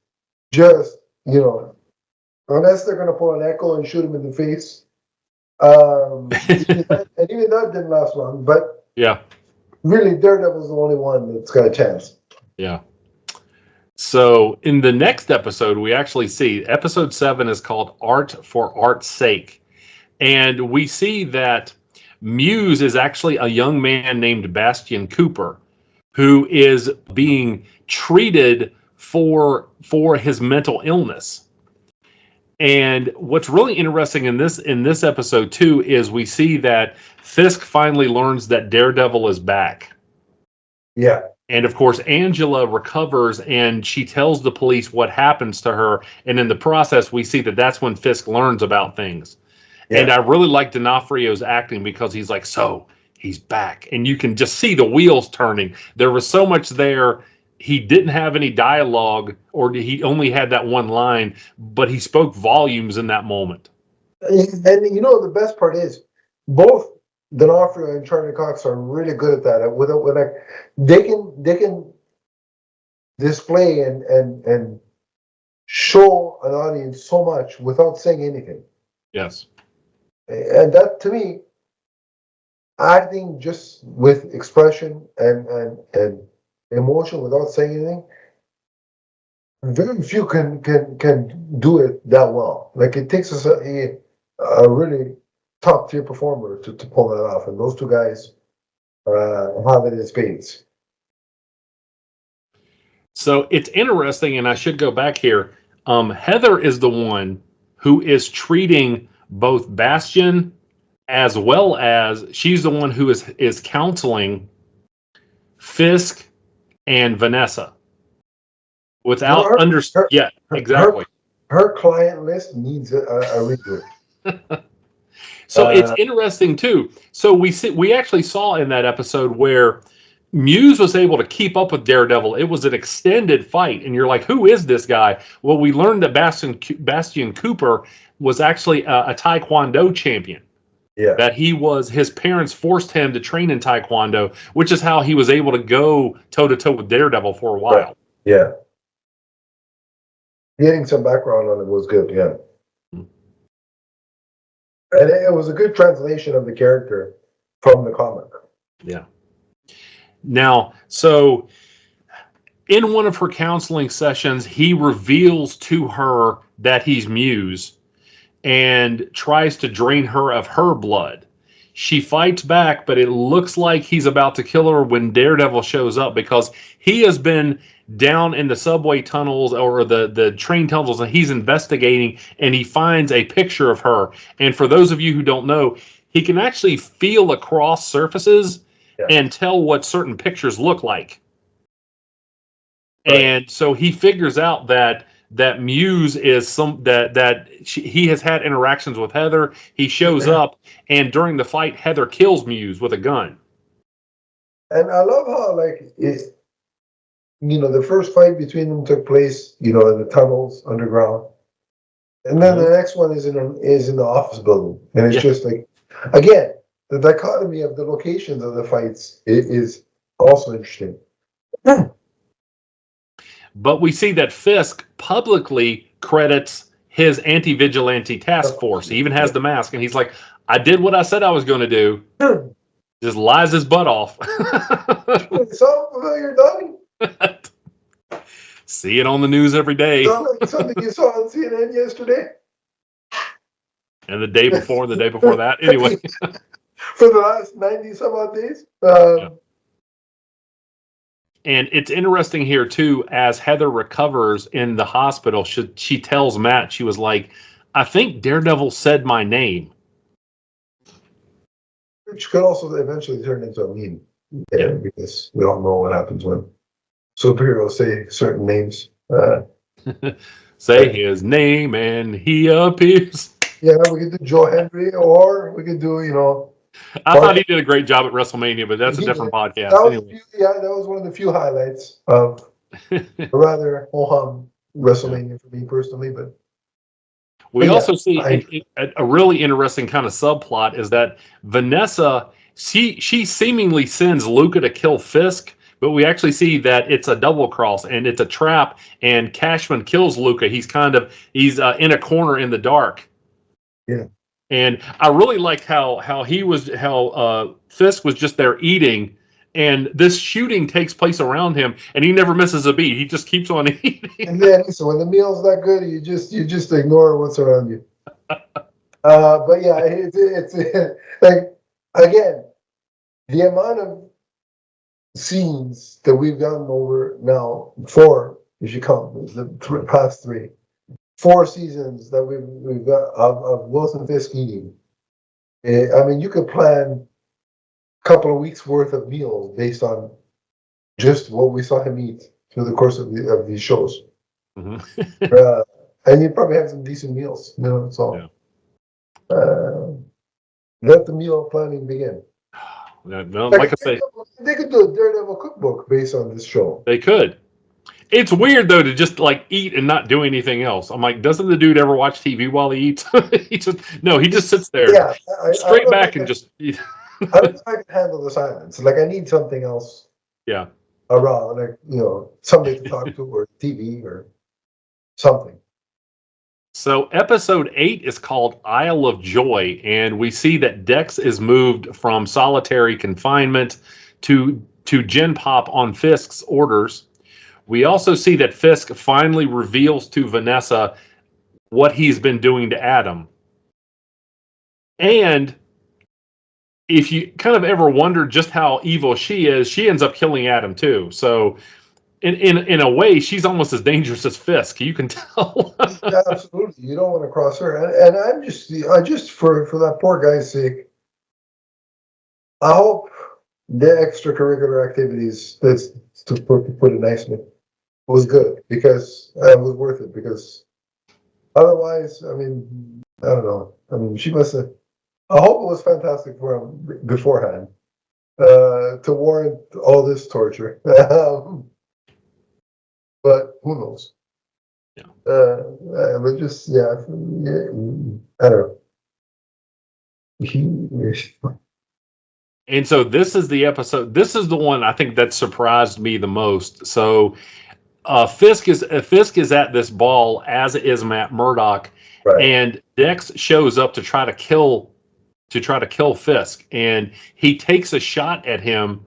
just, unless they're going to pull an Echo and shoot him in the face. And even that didn't last long. But yeah, really, Daredevil's the only one that's got a chance. Yeah. So in the next episode, we actually see episode 7 is called Art for Art's Sake. And we see that Muse is actually a young man named Bastian Cooper who is being treated for his mental illness. And what's really interesting in this episode too is we see that Fisk finally learns that Daredevil is back. Yeah. And of course, Angela recovers and she tells the police what happens to her. And in the process, we see that that's when Fisk learns about things. Yeah. And I really like D'Onofrio's acting because he's like, so he's back. And you can just see the wheels turning. There was so much there. He didn't have any dialogue, or he only had that one line, but he spoke volumes in that moment. And the best part is both D'Onofrio and Charlie Cox are really good at that. They can display and show an audience so much without saying anything. Yes. And that, to me, acting just with expression and emotion without saying anything, very few can do it that well. Like, it takes us a really top tier performer to pull that off, and those two guys have it in spades. So it's interesting, and I should go back here. Heather is the one who is treating both Bastian, as well as she's the one who is counseling Fisk and Vanessa. Without yeah, exactly. Her client list needs a reboot. So it's interesting too. So we actually saw in that episode where Muse was able to keep up with Daredevil. It was an extended fight, and you're like, who is this guy? Well, we learned that Bastian Cooper was actually a Taekwondo champion. Yeah. That his parents forced him to train in Taekwondo, which is how he was able to go toe-to-toe with Daredevil for a while. Right. Yeah. Getting some background on it was good, yeah. And it was a good translation of the character from the comic. Yeah. Now, so in one of her counseling sessions, he reveals to her that he's Muse. and tries to drain her of her blood. She fights back, but it looks like he's about to kill her when Daredevil shows up, because he has been down in the subway tunnels or the train tunnels, and he's investigating, and he finds a picture of her. And for those of you who don't know, he can actually feel across surfaces and tell what certain pictures look like. Right. And so he figures out that Muse is he has had interactions with Heather. He shows up, and during the fight, Heather kills Muse with a gun. And I love how, like, the first fight between them took place, in the tunnels underground, and then the next one is in the office building, and it's just like, again, the dichotomy of the locations of the fights is also interesting. But we see that Fisk publicly credits his anti-vigilante task force. He even has the mask, and he's like, I did what I said I was going to do. Just lies his butt off. Sound familiar, Donnie? See it on the news every day. Something you saw on CNN yesterday? And the day before that. Anyway. For the last 90 some odd days. And it's interesting here, too, as Heather recovers in the hospital, she tells Matt, she was like, I think Daredevil said my name. Which could also eventually turn into a meme. Because we don't know what happens when superheroes say certain names. Say his name and he appears. Yeah, we could do Joe Henry, or we could do, I thought he did a great job at WrestleMania, but that's a different podcast. That was one of the few highlights of a rather ho-hum WrestleMania for me personally. But we also see a really interesting kind of subplot is that Vanessa, she seemingly sends Luca to kill Fisk, but we actually see that it's a double cross and it's a trap, and Cashman kills Luca. He's in a corner in the dark. Yeah. And I really liked how Fisk was just there eating, and this shooting takes place around him, and he never misses a beat. He just keeps on eating. And then, so when the meal's not good, you just ignore what's around you. But yeah, it's like, again, the amount of scenes that we've gotten over now, 4, if you count the past 3. 4 seasons that we've got of Wilson Fisk eating. I mean, you could plan a couple of weeks worth of meals based on just what we saw him eat through the course of these shows. Mm-hmm. And you probably have some decent meals. So let the meal planning begin. Well, like I say, they could do a Daredevil cookbook based on this show. They could. It's weird, though, to just, like, eat and not do anything else. I'm like, doesn't the dude ever watch TV while he eats? he just sits there straight back and just eat. I don't know if I can handle the silence. Like, I need something else around, like, somebody to talk to, or TV or something. So episode 8 is called Isle of Joy, and we see that Dex is moved from solitary confinement to Gen Pop on Fisk's orders. We also see that Fisk finally reveals to Vanessa what he's been doing to Adam. And if you kind of ever wondered just how evil she is, she ends up killing Adam too. So in a way, she's almost as dangerous as Fisk. You can tell. Yeah, absolutely. You don't want to cross her. And I just for that poor guy's sake, I hope the extracurricular activities, to put it nicely, was good, because it was worth it, because otherwise, I mean, I don't know. I mean, she must have. I hope it was fantastic for him beforehand to warrant all this torture. But who knows? Yeah. But just I don't know. And so this is the episode. This is the one I think that surprised me the most. So Fisk is at this ball, as is Matt Murdock, right. And Dex shows up to try to kill Fisk, and he takes a shot at him,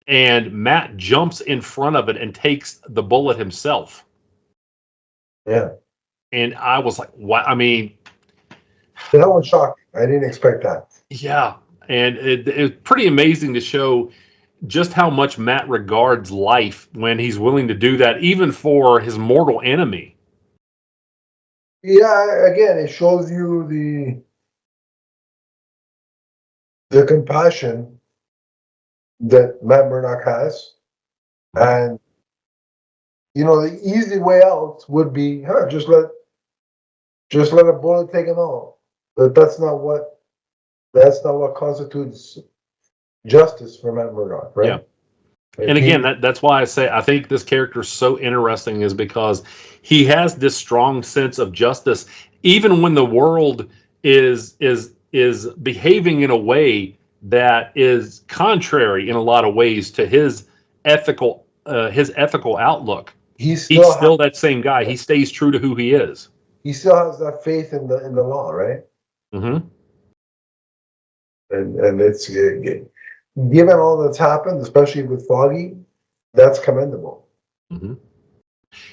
and Matt jumps in front of it and takes the bullet himself. Yeah. And I was like, what? I mean, That was shocking. I didn't expect that. Yeah, and it's pretty amazing to show just how much Matt regards life when he's willing to do that, even for his mortal enemy. Yeah, again, it shows you the compassion that Matt Murdock has, and the easy way out would be, just let a bullet take him out. But that's not what constitutes justice for Matt Murdock, right? Yeah. And again, that's why I say I think this character is so interesting, is because he has this strong sense of justice, even when the world is behaving in a way that is contrary in a lot of ways to his ethical outlook. He's still that same guy. He stays true to who he is. He still has that faith in the law, right? Mm-hmm. And it's given all that's happened, especially with Foggy, that's commendable. Mm-hmm.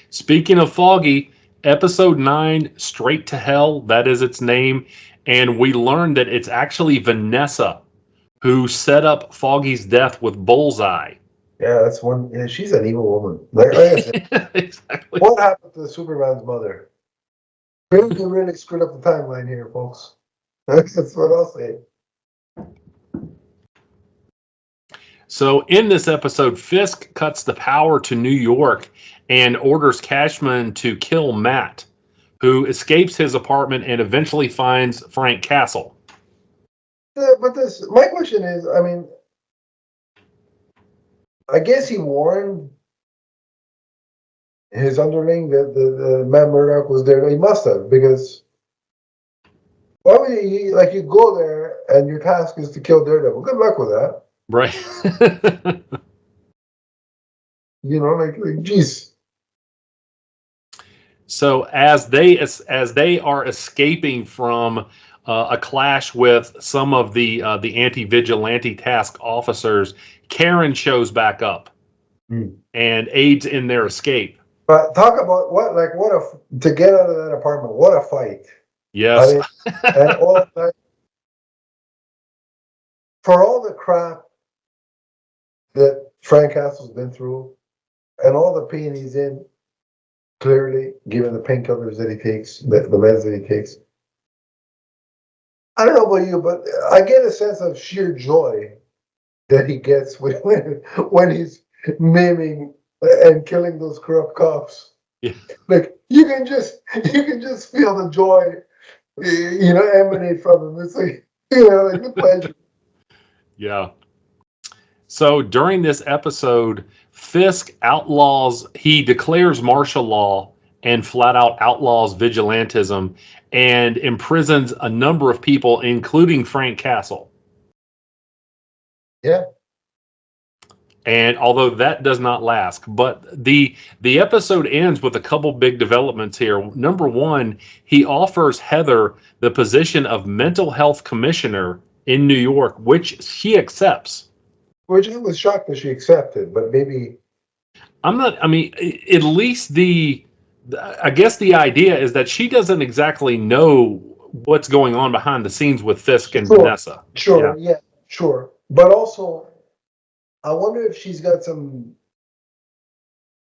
Speaking of Foggy, episode 9, Straight to Hell, that is its name. And we learned that it's actually Vanessa who set up Foggy's death with Bullseye. Yeah, that's one. Yeah, she's an evil woman. Like I said, exactly. What happened to Superman's mother? Really screwed up the timeline here, folks. That's what I'll say. So in this episode, Fisk cuts the power to New York and orders Cashman to kill Matt, who escapes his apartment and eventually finds Frank Castle. But my question is, I guess he warned his underling that the Matt Murdock was there. He must have, because why would you go there and your task is to kill Daredevil? Good luck with that. Right. Geez. So as they are escaping from a clash with some of the anti-vigilante task officers, Karen shows back up and aids in their escape. But talk about to get out of that apartment, what a fight. Yes. And all that, for all the crap that Frank Castle's been through and all the pain he's in, clearly, given the painkillers that he takes, the meds that he takes. I don't know about you, but I get a sense of sheer joy that he gets when he's maiming and killing those corrupt cops. Yeah. Like you can just feel the joy, emanate from him. It's like the pleasure. Yeah. So during this episode, Fisk he declares martial law and flat out outlaws vigilantism and imprisons a number of people, including Frank Castle. Yeah. And although that does not last, but the episode ends with a couple big developments here. Number one, he offers Heather the position of mental health commissioner in New York, which she accepts. Which I was shocked that she accepted, but maybe at least I guess the idea is that she doesn't exactly know what's going on behind the scenes with Fisk and Vanessa. Sure, yeah, sure. But also, I wonder if she's got some,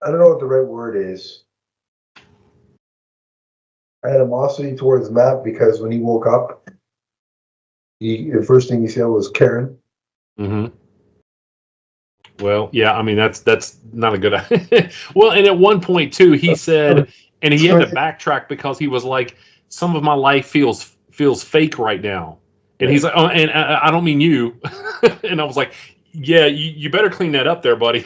I don't know what the right word is, animosity towards Matt, because when he woke up, the first thing he said was Karen. Mm-hmm. Well, yeah, that's not a good idea. Well, and at one point too, he said, and he had to backtrack because he was like, some of my life feels fake right now. And he's like, oh, and I don't mean you. And I was like, yeah, you better clean that up there, buddy.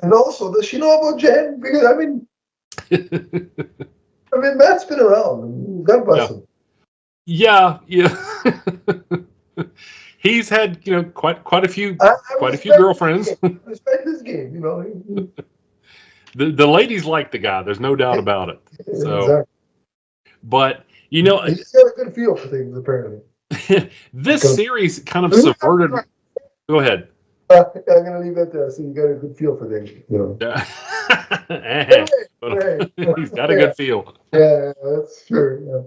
And also, does she know about Jen? Because Matt's been around. God bless him. Yeah. He's had, quite a few girlfriends. I respect this game, The ladies like the guy. There's no doubt about it. So, exactly. But he's got a good feel for things, apparently. This series kind of subverted. Go ahead. I'm gonna leave that there. So you got a good feel for things, He's got a good feel. Yeah, that's true. Yeah.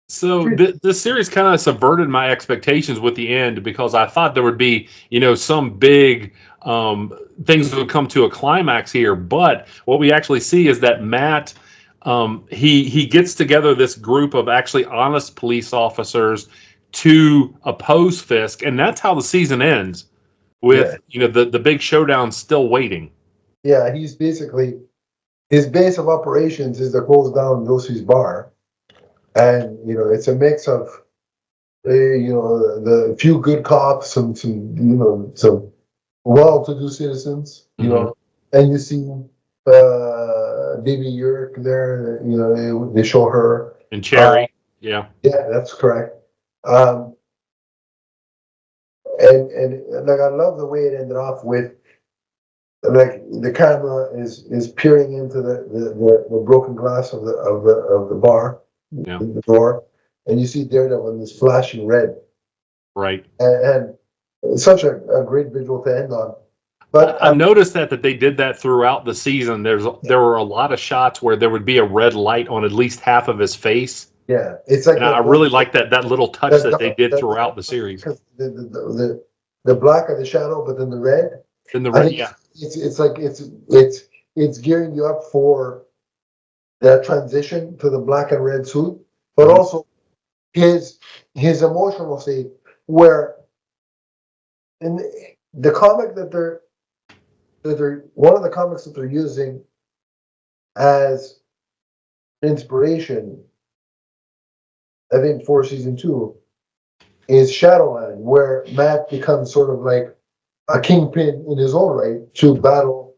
So this series kind of subverted my expectations with the end because I thought there would be, some big things would come to a climax here. But what we actually see is that Matt, he gets together this group of actually honest police officers to oppose Fisk, and that's how the season ends with, the big showdown still waiting. Yeah, he's basically, his base of operations is to close down Yoshi's bar. And, it's a mix of, the few good cops, some well-to-do citizens, and you see Davy York there, they show her. And Cherry, yeah. Yeah, that's correct. And like, I love the way it ended off with, like, the camera is peering into the broken glass of the bar, the door, and you see Daredevil in this flashing red. Right. And it's such a great visual to end on. But I noticed that they did that throughout the season. There were a lot of shots where there would be a red light on at least half of his face. Yeah, it's like, and I really like that little touch that they did throughout the series. The black of the shadow, but then the red. And the red, yeah. It's like it's gearing you up for that transition to the black and red suit, but also his emotional state, where in the comic that they're one of the comics that they're using as inspiration, I think, for season 2 is Shadowland, where Matt becomes sort of like a kingpin in his own right to battle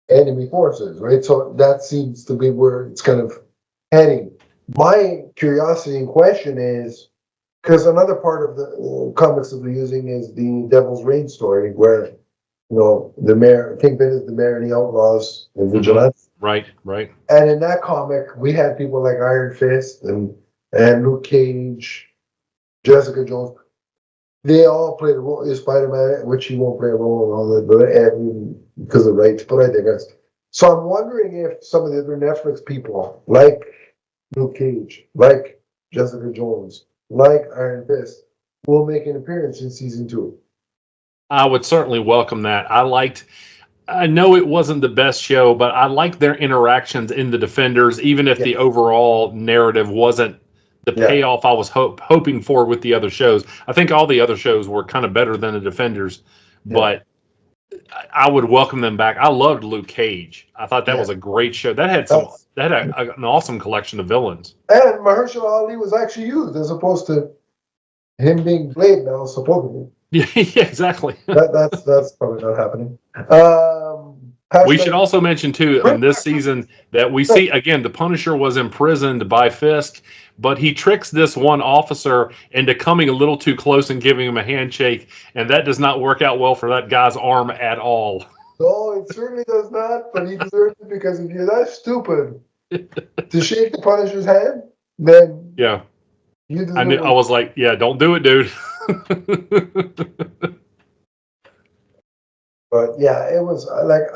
enemy forces, right? So that seems to be where it's kind of heading. My curiosity and question is, because another part of the comics that they're using is the Devil's Reign story, where the mayor, Kingpin is the mayor and the outlaws and vigilantes. Right. And in that comic, we had people like Iron Fist and Luke Cage, Jessica Jones. They all played a role in Spider-Man, which he won't play a role in all that, but because of rights, but I digress. So I'm wondering if some of the other Netflix people, like Luke Cage, like Jessica Jones, like Iron Fist, will make an appearance in season 2. I would certainly welcome that. I know it wasn't the best show, but I liked their interactions in The Defenders, even if the overall narrative wasn't the payoff I was hoping for with the other shows. I think all the other shows were kind of better than The Defenders, but I would welcome them back. I loved Luke Cage. I thought that was a great show. That had an awesome collection of villains. And Mahershala Ali was actually used as opposed to him being Blade now, supposedly. Yeah, exactly. That's probably not happening. We should also mention, too, in this season that we see, again, the Punisher was imprisoned by Fisk, but he tricks this one officer into coming a little too close and giving him a handshake, and that does not work out well for that guy's arm at all. No, it certainly does not, but he deserves it, because if you're that stupid to shake the Punisher's hand, then you deserve it. I was like, don't do it, dude. But it was like,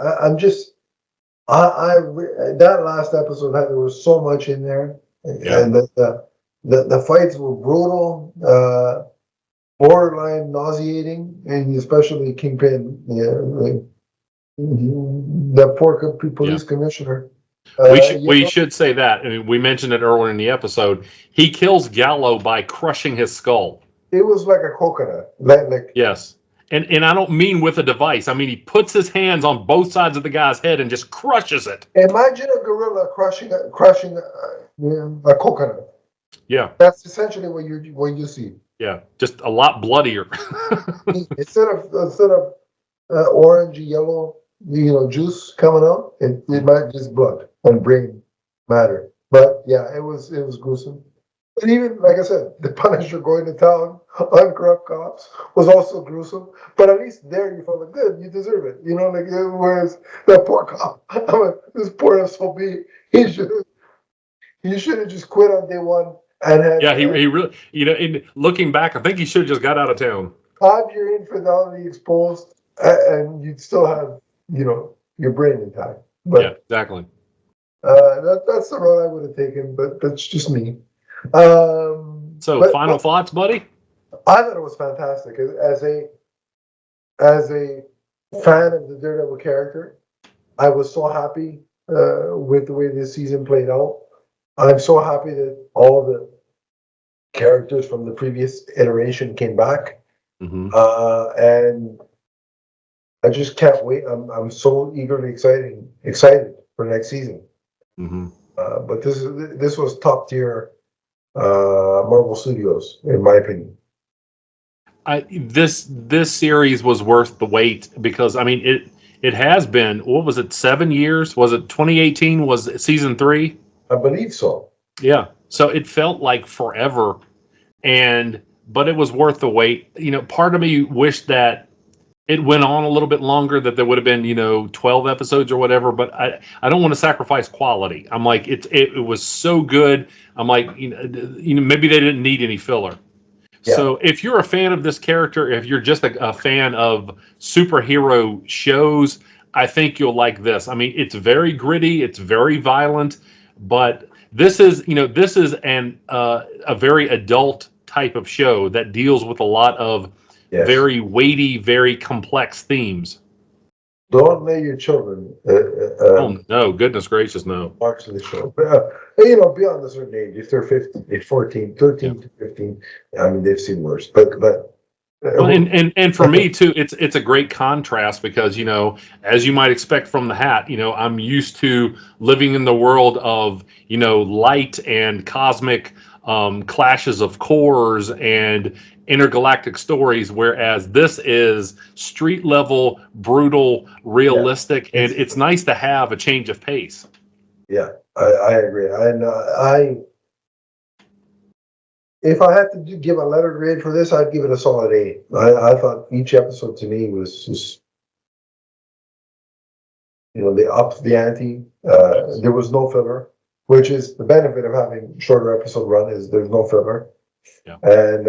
that last episode there was so much in there, and the fights were brutal, borderline nauseating, and especially Kingpin, that poor police commissioner. We should say that. I mean, we mentioned it earlier in the episode. He kills Gallo by crushing his skull. It was like a coconut, like yes. And I don't mean with a device. I mean, he puts his hands on both sides of the guy's head and just crushes it. Imagine a gorilla crushing a coconut. Yeah. That's essentially what you see. Yeah, just a lot bloodier. instead of orangey yellow, juice coming out, it might just blood and brain matter. But it was gruesome. But even, like I said, the Punisher going to town on corrupt cops was also gruesome. But at least there you felt like, good, you deserve it. Whereas that poor cop, this poor SOB, he should have just quit on day one and had. Yeah, he really, in looking back, I think he should have just got out of town. Have your infidelity exposed, and you'd still have, your brain intact. But exactly. That's the road I would have taken, but that's just me. So, But final thoughts, buddy? I thought it was fantastic as a fan of the Daredevil character. I was so happy with the way this season played out. I'm so happy that all the characters from the previous iteration came back, and I just can't wait. I'm so eagerly excited for next season. But this was top tier Marvel Studios, in my opinion. This series was worth the wait because I mean it has been, what was it, 7 years? Was it 2018 was season 3? I believe so. Yeah. So it felt like forever, but it was worth the wait. You know, part of me wished that it went on a little bit longer, that there would have been, 12 episodes or whatever, but I don't want to sacrifice quality. I'm like, it was so good. I'm like, maybe they didn't need any filler. Yeah. So if you're a fan of this character, if you're just a fan of superhero shows, I think you'll like this. I mean, it's very gritty, it's very violent, but this is a very adult type of show that deals with a lot of very weighty, very complex themes. Don't let your children. Oh no! Goodness gracious, no! Watch the show. Beyond a certain age, if they're 15, 14, 13 to 15, I mean, they've seen worse. But well, and for me too, it's a great contrast because as you might expect from the hat, I'm used to living in the world of light and cosmic clashes of cores and intergalactic stories, whereas this is street level, brutal, realistic, and it's nice to have a change of pace. Yeah, I agree. If I had to give a letter grade for this, I'd give it a solid A. I thought each episode to me was just, they upped the ante. There was no filler, which is the benefit of having shorter episode run, is there's no filler. Yeah. And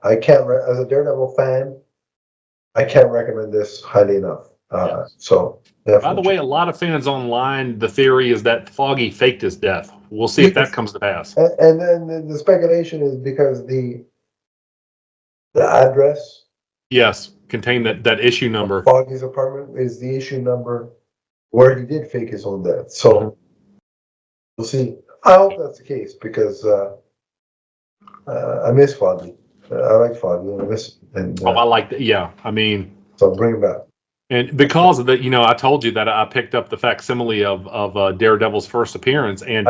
I can't, as a Daredevil fan, I can't recommend this highly enough. So definitely. By the way, a lot of fans online, the theory is that Foggy faked his death. We'll see if that comes to pass. And then the speculation is because the address, contained that issue number. Foggy's apartment is the issue number where he did fake his own death. So we'll see. I hope that's the case because I miss Foggy. I like Foggy. I miss him. And, I like that. Yeah, I mean, so bring him back. And because of that, I told you that I picked up the facsimile of Daredevil's first appearance, and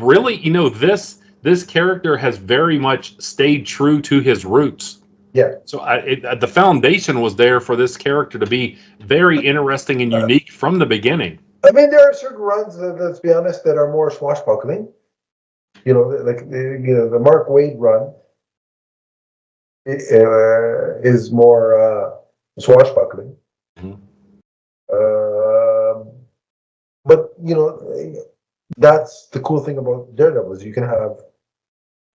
really, this character has very much stayed true to his roots. Yeah. So the foundation was there for this character to be very interesting and unique from the beginning. I mean, there are certain runs, let's be honest, that are more swashbuckling. The Mark Waid run is more swashbuckling. But that's the cool thing about Daredevil, is you can have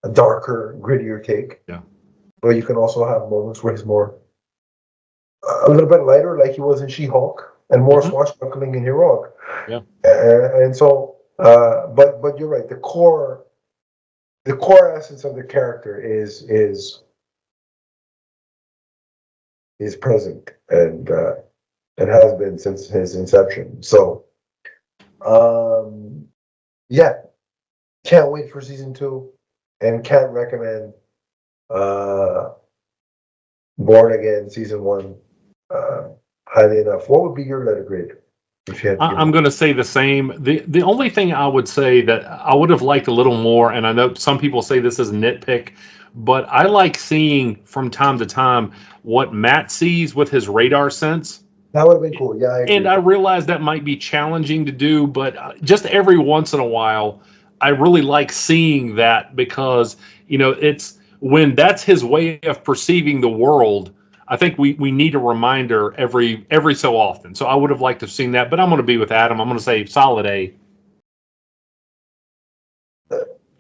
a darker, grittier take. Yeah. But you can also have moments where he's more a little bit lighter, like he was in She-Hulk, and more swashbuckling and heroic. Yeah. And so, but you're right. The core essence of the character is present and has been since his inception. So, can't wait for season 2, and can't recommend Born Again season 1 highly enough. What would be your letter grade? If you had I'm going to say the same. The only thing I would say that I would have liked a little more, and I know some people say this is a nitpick, but I like seeing from time to time what Matt sees with his radar sense. That would have been cool. Yeah, I agree. And I realize that might be challenging to do, but just every once in a while, I really like seeing that because, it's when that's his way of perceiving the world. I think we need a reminder every so often. So I would have liked to have seen that, but I'm going to be with Adam. I'm going to say solid A.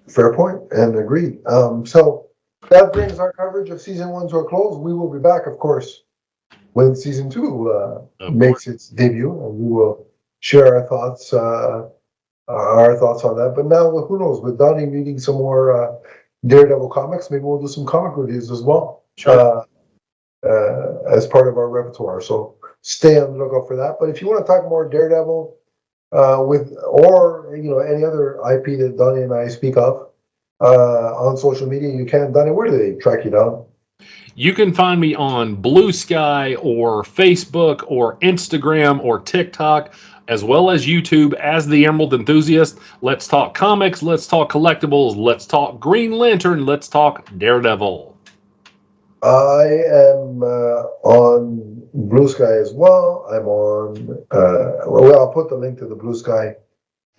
Fair point, and agreed. So that brings our coverage of season 1 to a close. We will be back, of course, when season 2 makes its debut, and we will share our thoughts our thoughts on that. But now, who knows? With Donnie reading some more Daredevil comics, maybe we'll do some comic reviews as well. Sure. As part of our repertoire. So stay on the lookout for that. But if you want to talk more Daredevil or any other IP that Donnie and I speak of on social media, you can. Donnie, where do they track you down? You can find me on Blue Sky or Facebook or Instagram or TikTok, as well as YouTube as the Emerald Enthusiast. Let's talk comics, let's talk collectibles, let's talk Green Lantern, let's talk Daredevil. I am on Blue Sky as well. I'm on, I'll put the link to the Blue Sky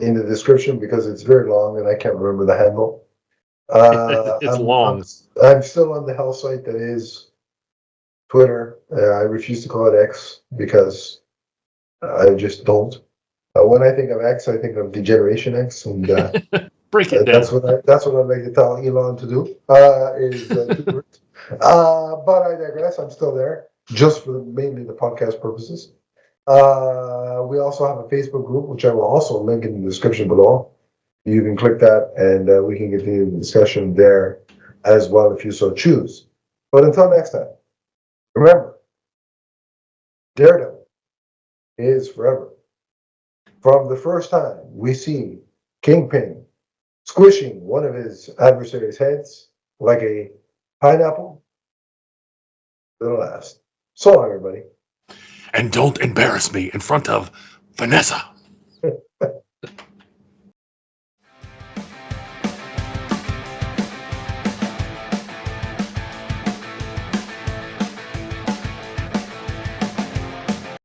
in the description because it's very long and I can't remember the handle. It's long. I'm still on the hell site that is Twitter. I refuse to call it X because I just don't. When I think of X, I think of Degeneration X, and Break it down. That's what I'd like to tell Elon to do. But I digress. I'm still there, just for mainly the podcast purposes. We also have a Facebook group, which I will also link in the description below. You can click that, and we can continue the discussion there as well if you so choose. But until next time, remember, Daredevil is forever. From the first time we see Kingpin squishing one of his adversaries' heads like a pineapple, it'll last. So long, everybody. And don't embarrass me in front of Vanessa.